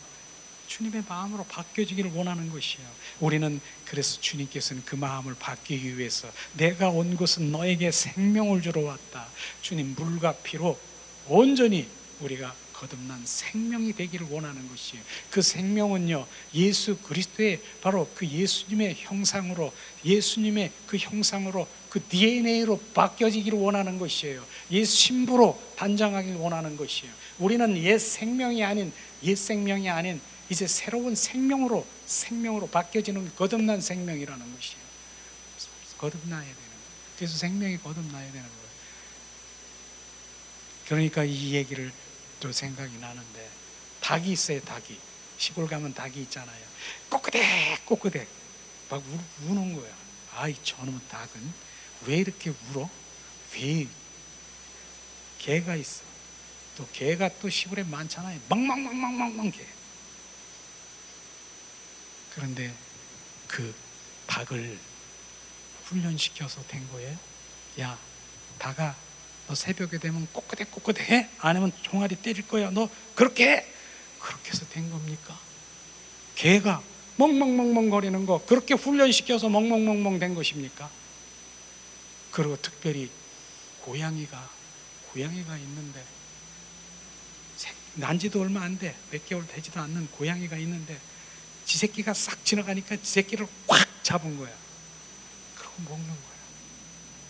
주님의 마음으로 바뀌어지기를 원하는 것이에요. 우리는 그래서 주님께서는 그 마음을 바뀌기 위해서 내가 온 것은 너에게 생명을 주러 왔다. 주님 물과 피로 온전히 우리가 거듭난 생명이 되기를 원하는 것이에요. 그 생명은요, 예수 그리스도의 바로 그 예수님의 형상으로, 예수님의 그 형상으로, 그 DNA로 바뀌어지기를 원하는 것이에요. 예수 신부로 단장하기를 원하는 것이에요. 우리는 옛 생명이 아닌 이제 새로운 생명으로 바뀌어지는 거듭난 생명이라는 것이에요. 거듭나야 되는 거예요. 그래서 생명이 거듭나야 되는 거예요. 그러니까 이 얘기를 또 생각이 나는데, 닭이 있어요. 닭이 시골 가면 닭이 있잖아요. 꼬끄댁 막 우는 거야. 아이 저놈의 닭은 왜 이렇게 울어? 왜? 개가 있어. 또 개가 또 시골에 많잖아요. 멍멍멍멍멍멍 개. 그런데 그 닭을 훈련시켜서 된 거예요. 야 닭아, 너 새벽에 되면 꼬끄댁 해? 안 하면 종아리 때릴 거야. 너 그렇게 해? 그렇게 해서 된 겁니까? 개가 멍멍멍멍 거리는 거 그렇게 훈련시켜서 멍멍멍멍 된 것입니까? 그리고 특별히 고양이가 있는데, 난지도 얼마 안 돼, 몇 개월 되지도 않는 고양이가 있는데 지 새끼가 싹 지나가니까 지 새끼를 확 잡은 거야. 그러고 먹는 거야.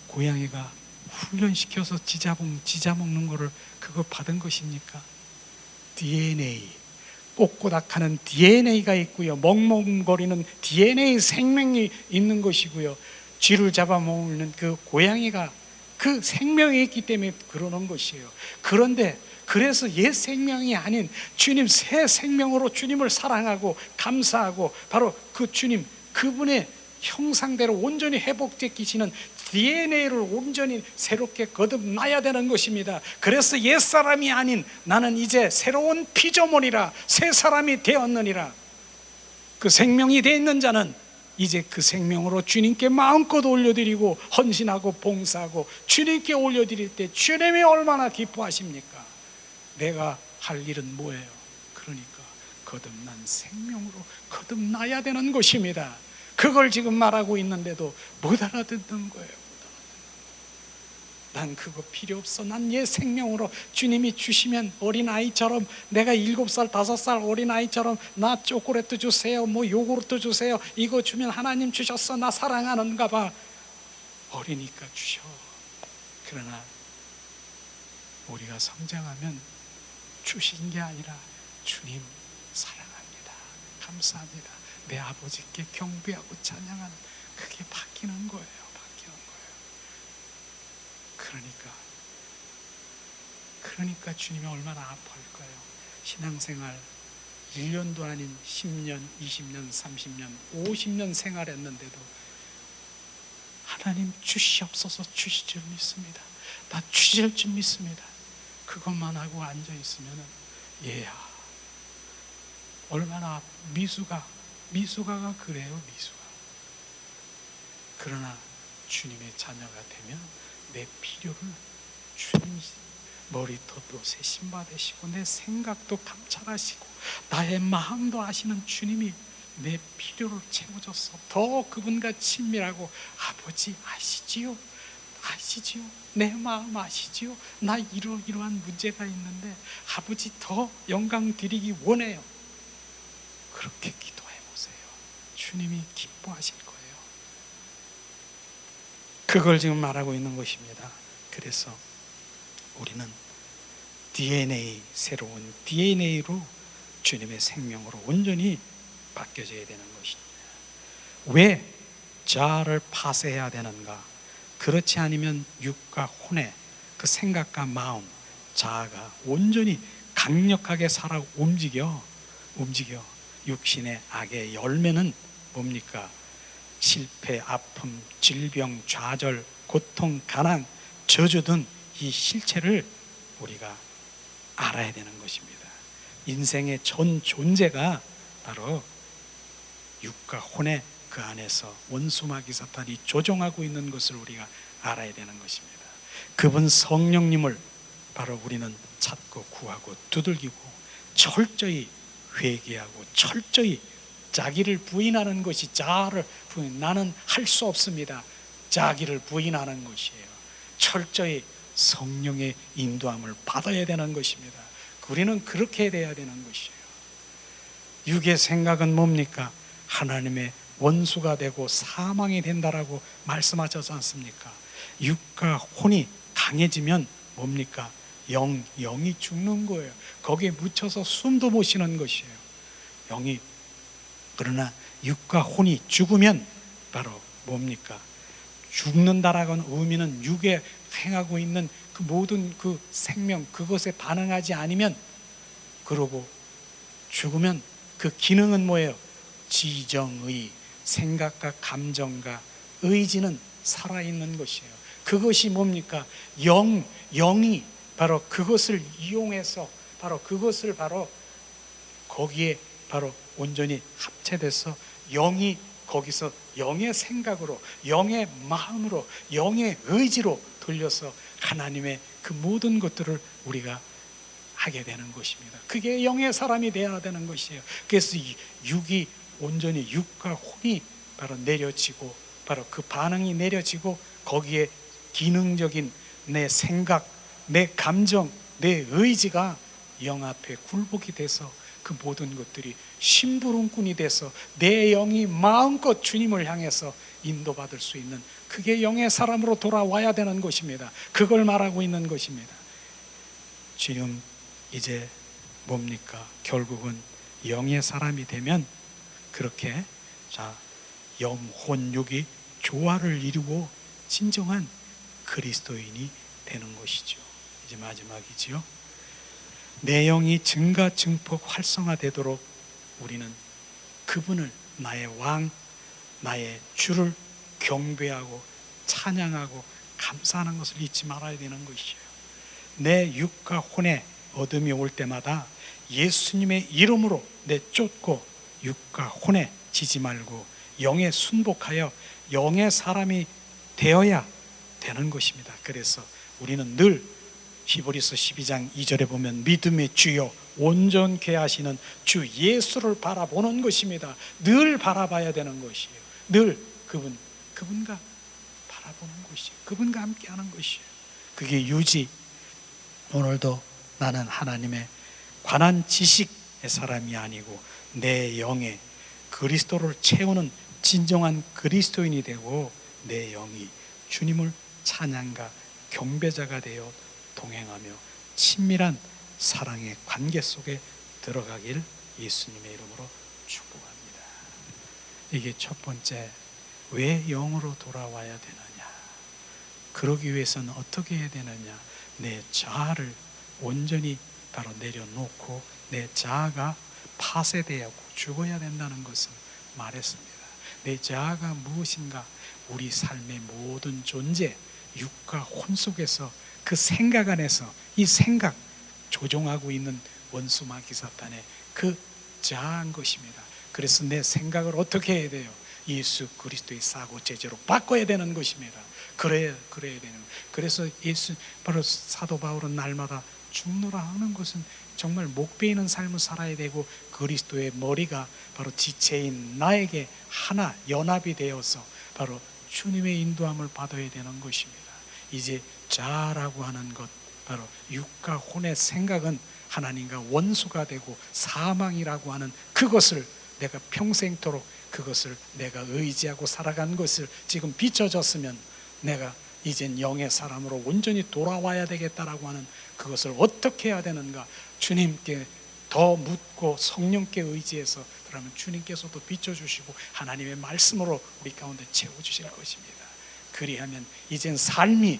고양이가 훈련시켜서 지잡먹는 거를 그거 받은 것입니까? DNA, 꼬꼬닥하는 DNA가 있고요, 멍멍거리는 DNA 생명이 있는 것이고요, 쥐를 잡아먹는 그 고양이가 그 생명이 있기 때문에 그러는 것이에요. 그런데 그래서 옛 생명이 아닌 주님 새 생명으로 주님을 사랑하고 감사하고 바로 그 주님 그분의 형상대로 온전히 회복되시는 DNA를 온전히 새롭게 거듭나야 되는 것입니다. 그래서 옛사람이 아닌 나는 이제 새로운 피조물이라 새 사람이 되었느니라. 그 생명이 되어 있는 자는 이제 그 생명으로 주님께 마음껏 올려드리고 헌신하고 봉사하고 주님께 올려드릴 때 주님이 얼마나 기뻐하십니까? 내가 할 일은 뭐예요? 그러니까 거듭난 생명으로 거듭나야 되는 것입니다. 그걸 지금 말하고 있는데도 못 알아듣는 거예요. 난 그거 필요 없어. 난 옛 생명으로 주님이 주시면 어린아이처럼, 내가 7살 5살 어린아이처럼 나 초콜릿도 주세요, 뭐 요구르트 주세요, 이거 주면 하나님 주셨어, 나 사랑하는가 봐. 어리니까 주셔. 그러나 우리가 성장하면 주신 게 아니라 주님 사랑합니다, 감사합니다, 내 아버지께 경배하고 찬양하는, 그게 바뀌는 거예요. 그러니까 주님이 얼마나 아파할까요? 신앙생활 1년도 아닌 10년, 20년, 30년, 50년 생활했는데도 하나님 주시옵소서 주실 줄 믿습니다, 나 주실 줄 믿습니다, 그것만 하고 앉아있으면 얘야 얼마나 미숙아가 그래요. 미숙아. 그러나 주님의 자녀가 되면 내 필요를 주님이 머리털도 세심받으시고 내 생각도 감찰하시고 나의 마음도 아시는 주님이 내 필요를 채워줘서 더 그분과 친밀하고, 아버지 아시지요? 내 마음 아시지요? 나 이러한 문제가 있는데 아버지 더 영광 드리기 원해요. 그렇게 기도해 보세요. 주님이 기뻐하실 거예요. 그걸 지금 말하고 있는 것입니다. 그래서 우리는 DNA, 새로운 DNA로 주님의 생명으로 온전히 바뀌어져야 되는 것입니다. 왜 자아를 파쇄해야 되는가? 그렇지 않으면 육과 혼의 그 생각과 마음, 자아가 온전히 강력하게 살아 움직여 육신의 악의 열매는 뭡니까? 실패, 아픔, 질병, 좌절, 고통, 가난, 저주 등 이 실체를 우리가 알아야 되는 것입니다. 인생의 전 존재가 바로 육과 혼의 그 안에서 원수마귀 사탄이 조종하고 있는 것을 우리가 알아야 되는 것입니다. 그분 성령님을 바로 우리는 찾고 구하고 두들기고 철저히 회개하고 철저히 자기를 부인하는 것이 자아를 부인, 나는 할 수 없습니다. 자기를 부인하는 것이에요. 철저히 성령의 인도함을 받아야 되는 것입니다. 우리는 그렇게 돼야 되는 것이에요. 육의 생각은 뭡니까? 하나님의 원수가 되고 사망이 된다라고 말씀하셨지 않습니까? 육과 혼이 강해지면 뭡니까? 영이 죽는 거예요. 거기에 묻혀서 숨도 못 쉬는 것이에요. 영이. 그러나 육과 혼이 죽으면 바로 뭡니까? 죽는다라는 의미는 육에 행하고 있는 그 모든 그 생명, 그것에 반응하지 않으면, 그러고 죽으면 그 기능은 뭐예요? 지정의, 생각과 감정과 의지는 살아있는 것이에요. 그것이 뭡니까? 영이 바로 그것을 이용해서 바로 그것을 바로 거기에 바로 온전히 합체돼서 영이 거기서 영의 생각으로, 영의 마음으로, 영의 의지로 돌려서 하나님의 그 모든 것들을 우리가 하게 되는 것입니다. 그게 영의 사람이 되어야 되는 것이에요. 그래서 육이 온전히 육과 혼이 바로 내려지고, 바로 그 반응이 내려지고, 거기에 기능적인 내 생각, 내 감정, 내 의지가 영 앞에 굴복이 돼서 그 모든 것들이 심부름꾼이 돼서 내 영이 마음껏 주님을 향해서 인도받을 수 있는, 그게 영의 사람으로 돌아와야 되는 것입니다. 그걸 말하고 있는 것입니다. 지금 이제 뭡니까? 결국은 영의 사람이 되면 그렇게 영, 혼, 육이 조화를 이루고 진정한 그리스도인이 되는 것이죠. 이제 마지막이지요. 내 영이 증가 증폭 활성화되도록 우리는 그분을 나의 왕, 나의 주를 경배하고 찬양하고 감사하는 것을 잊지 말아야 되는 것이에요. 내 육과 혼에 어둠이 올 때마다 예수님의 이름으로 내쫓고 육과 혼에 지지 말고 영에 순복하여 영의 사람이 되어야 되는 것입니다. 그래서 우리는 늘 히브리서 12장 2절에 보면 믿음의 주요 온전케 하시는 주 예수를 바라보는 것입니다. 늘 바라봐야 되는 것이에요. 늘 그분과 바라보는 것이에요. 그분과 함께하는 것이에요. 그게 유지. 오늘도 나는 하나님의 관한 지식의 사람이 아니고 내 영에 그리스도를 채우는 진정한 그리스도인이 되고 내 영이 주님을 찬양과 경배자가 되어 동행하며 친밀한 사랑의 관계 속에 들어가길 예수님의 이름으로 축복합니다. 이게 첫 번째, 왜 영으로 돌아와야 되느냐? 그러기 위해서는 어떻게 해야 되느냐? 내 자아를 온전히 바로 내려놓고 내 자아가 파쇄되고 죽어야 된다는 것을 말했습니다. 내 자아가 무엇인가? 우리 삶의 모든 존재, 육과 혼 속에서 그 생각 안에서 이 생각 조종하고 있는 원수 마귀 사탄의 그 자아인 것입니다. 그래서 내 생각을 어떻게 해야 돼요? 예수 그리스도의 사고 제재로 바꿔야 되는 것입니다. 그래야 되는. 그래서 바로 사도 바울은 날마다 죽노라 하는 것은 정말 목 베이는 삶을 살아야 되고 그리스도의 머리가 바로 지체인 나에게 하나 연합이 되어서 바로 주님의 인도함을 받아야 되는 것입니다. 이제 자아라고 하는 것, 바로 육과 혼의 생각은 하나님과 원수가 되고 사망이라고 하는 그것을 내가 평생토록 그것을 내가 의지하고 살아간 것을 지금 비춰졌으면 내가 이젠 영의 사람으로 온전히 돌아와야 되겠다라고 하는 그것을 어떻게 해야 되는가? 주님께 더 묻고 성령께 의지해서 그러면 주님께서도 비춰주시고 하나님의 말씀으로 우리 가운데 채워주실 것입니다. 그리하면 이젠 삶이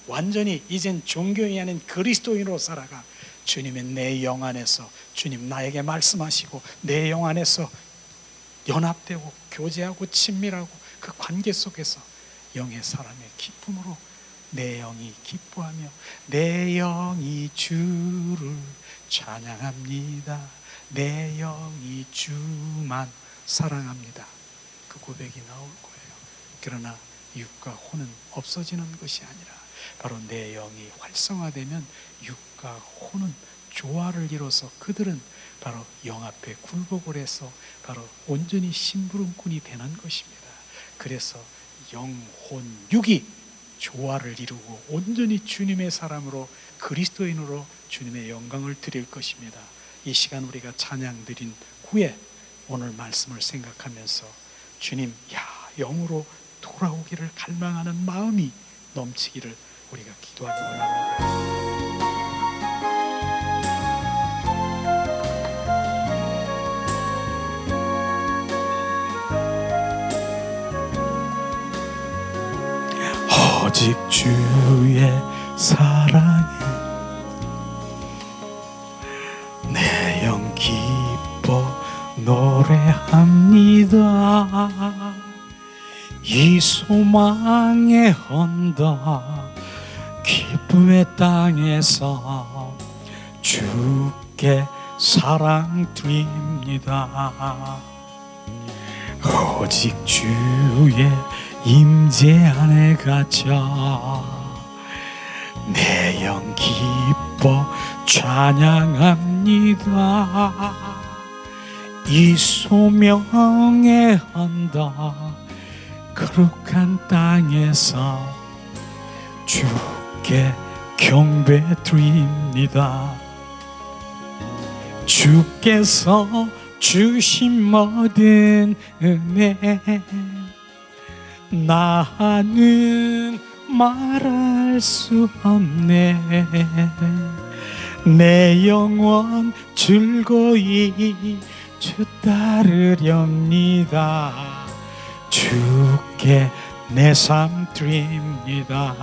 완전히 이젠 종교인이 아닌 그리스도인으로 살아가 주님의 내 영 안에서 주님 나에게 말씀하시고 내 영 안에서 연합되고 교제하고 친밀하고 그 관계 속에서 영의 사람의 기쁨으로 내 영이 기뻐하며 내 영이 주를 찬양합니다. 내 영이 주만 사랑합니다. 그 고백이 나올 거예요. 그러나 육과 혼은 없어지는 것이 아니라 바로 내 영이 활성화되면 육과 혼은 조화를 이뤄서 그들은 바로 영 앞에 굴복을 해서 바로 온전히 심부름꾼이 되는 것입니다. 그래서 영혼 육이 조화를 이루고 온전히 주님의 사람으로 그리스도인으로 주님의 영광을 드릴 것입니다. 이 시간 우리가 찬양 드린 후에 오늘 말씀을 생각하면서 주님, 영으로 돌아오기를 갈망하는 마음이 넘치기를 우리가 기도하기 원합니다. 오직 주의 사랑에 내 영 기뻐 노래합니다. 이 소망의 언덕 기쁨의 땅에서 주께 사랑 드립니다. 오직 주의 임재 안에 갇혀 내 영 기뻐 찬양합니다. 이 소명의 언덕 거룩한 땅에서 주께 경배 드립니다. 주께서 주신 모든 은혜 나는 말할 수 없네. 내 영혼 즐거이 주 따르렵니다. 주께 내 삶 드립니다.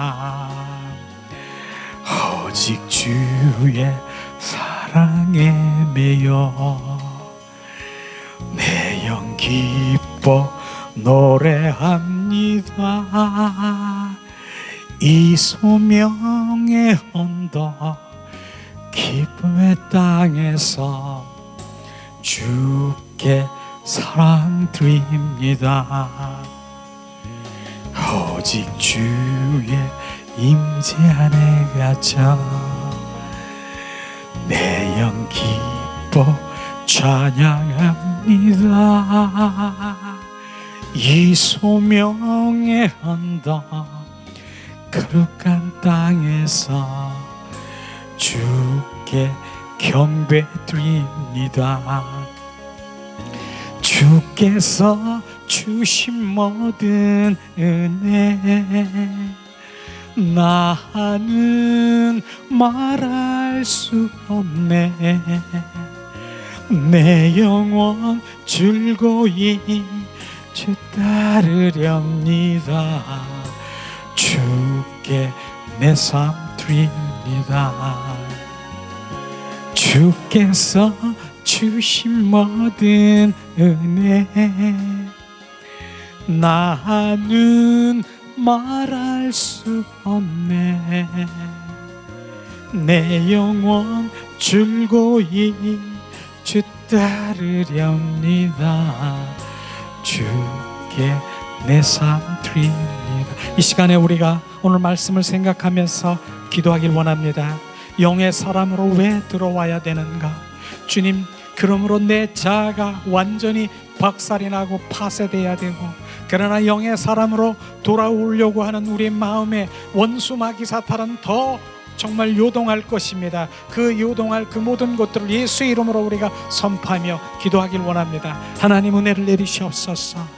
오직 주의 사랑에 매여 내 영 기뻐 노래합니다. 이 소명의 언덕 기쁨의 땅에서 주께 사랑 드립니다. 오직 주의 임재 안에 갇혀 내 영 기뻐 찬양합니다. 이 소명의 언덕 거룩한 땅에서 주께 경배 드립니다. 주께서 주신 모든 은혜 나는 말할 수 없네. 내 영혼 즐거이 주 따르렵니다. 주께 내 삶 드립니다. 주께서 주신 모든 은혜 나는 말할 수 없네. 내 영혼 즐거이 주 따르렵니다. 주께 내 삶 드립니다. 이 시간에 우리가 오늘 말씀을 생각하면서 기도하길 원합니다. 영의 사람으로 왜 들어와야 되는가? 주님, 그러므로 내 자아가 완전히 박살이 나고 파쇄돼야 되고, 그러나 영의 사람으로 돌아오려고 하는 우리 마음에 원수 마귀 사탄은 더 정말 요동할 것입니다. 그 요동할 그 모든 것들을 예수의 이름으로 우리가 선포하며 기도하길 원합니다. 하나님 은혜를 내리시옵소서.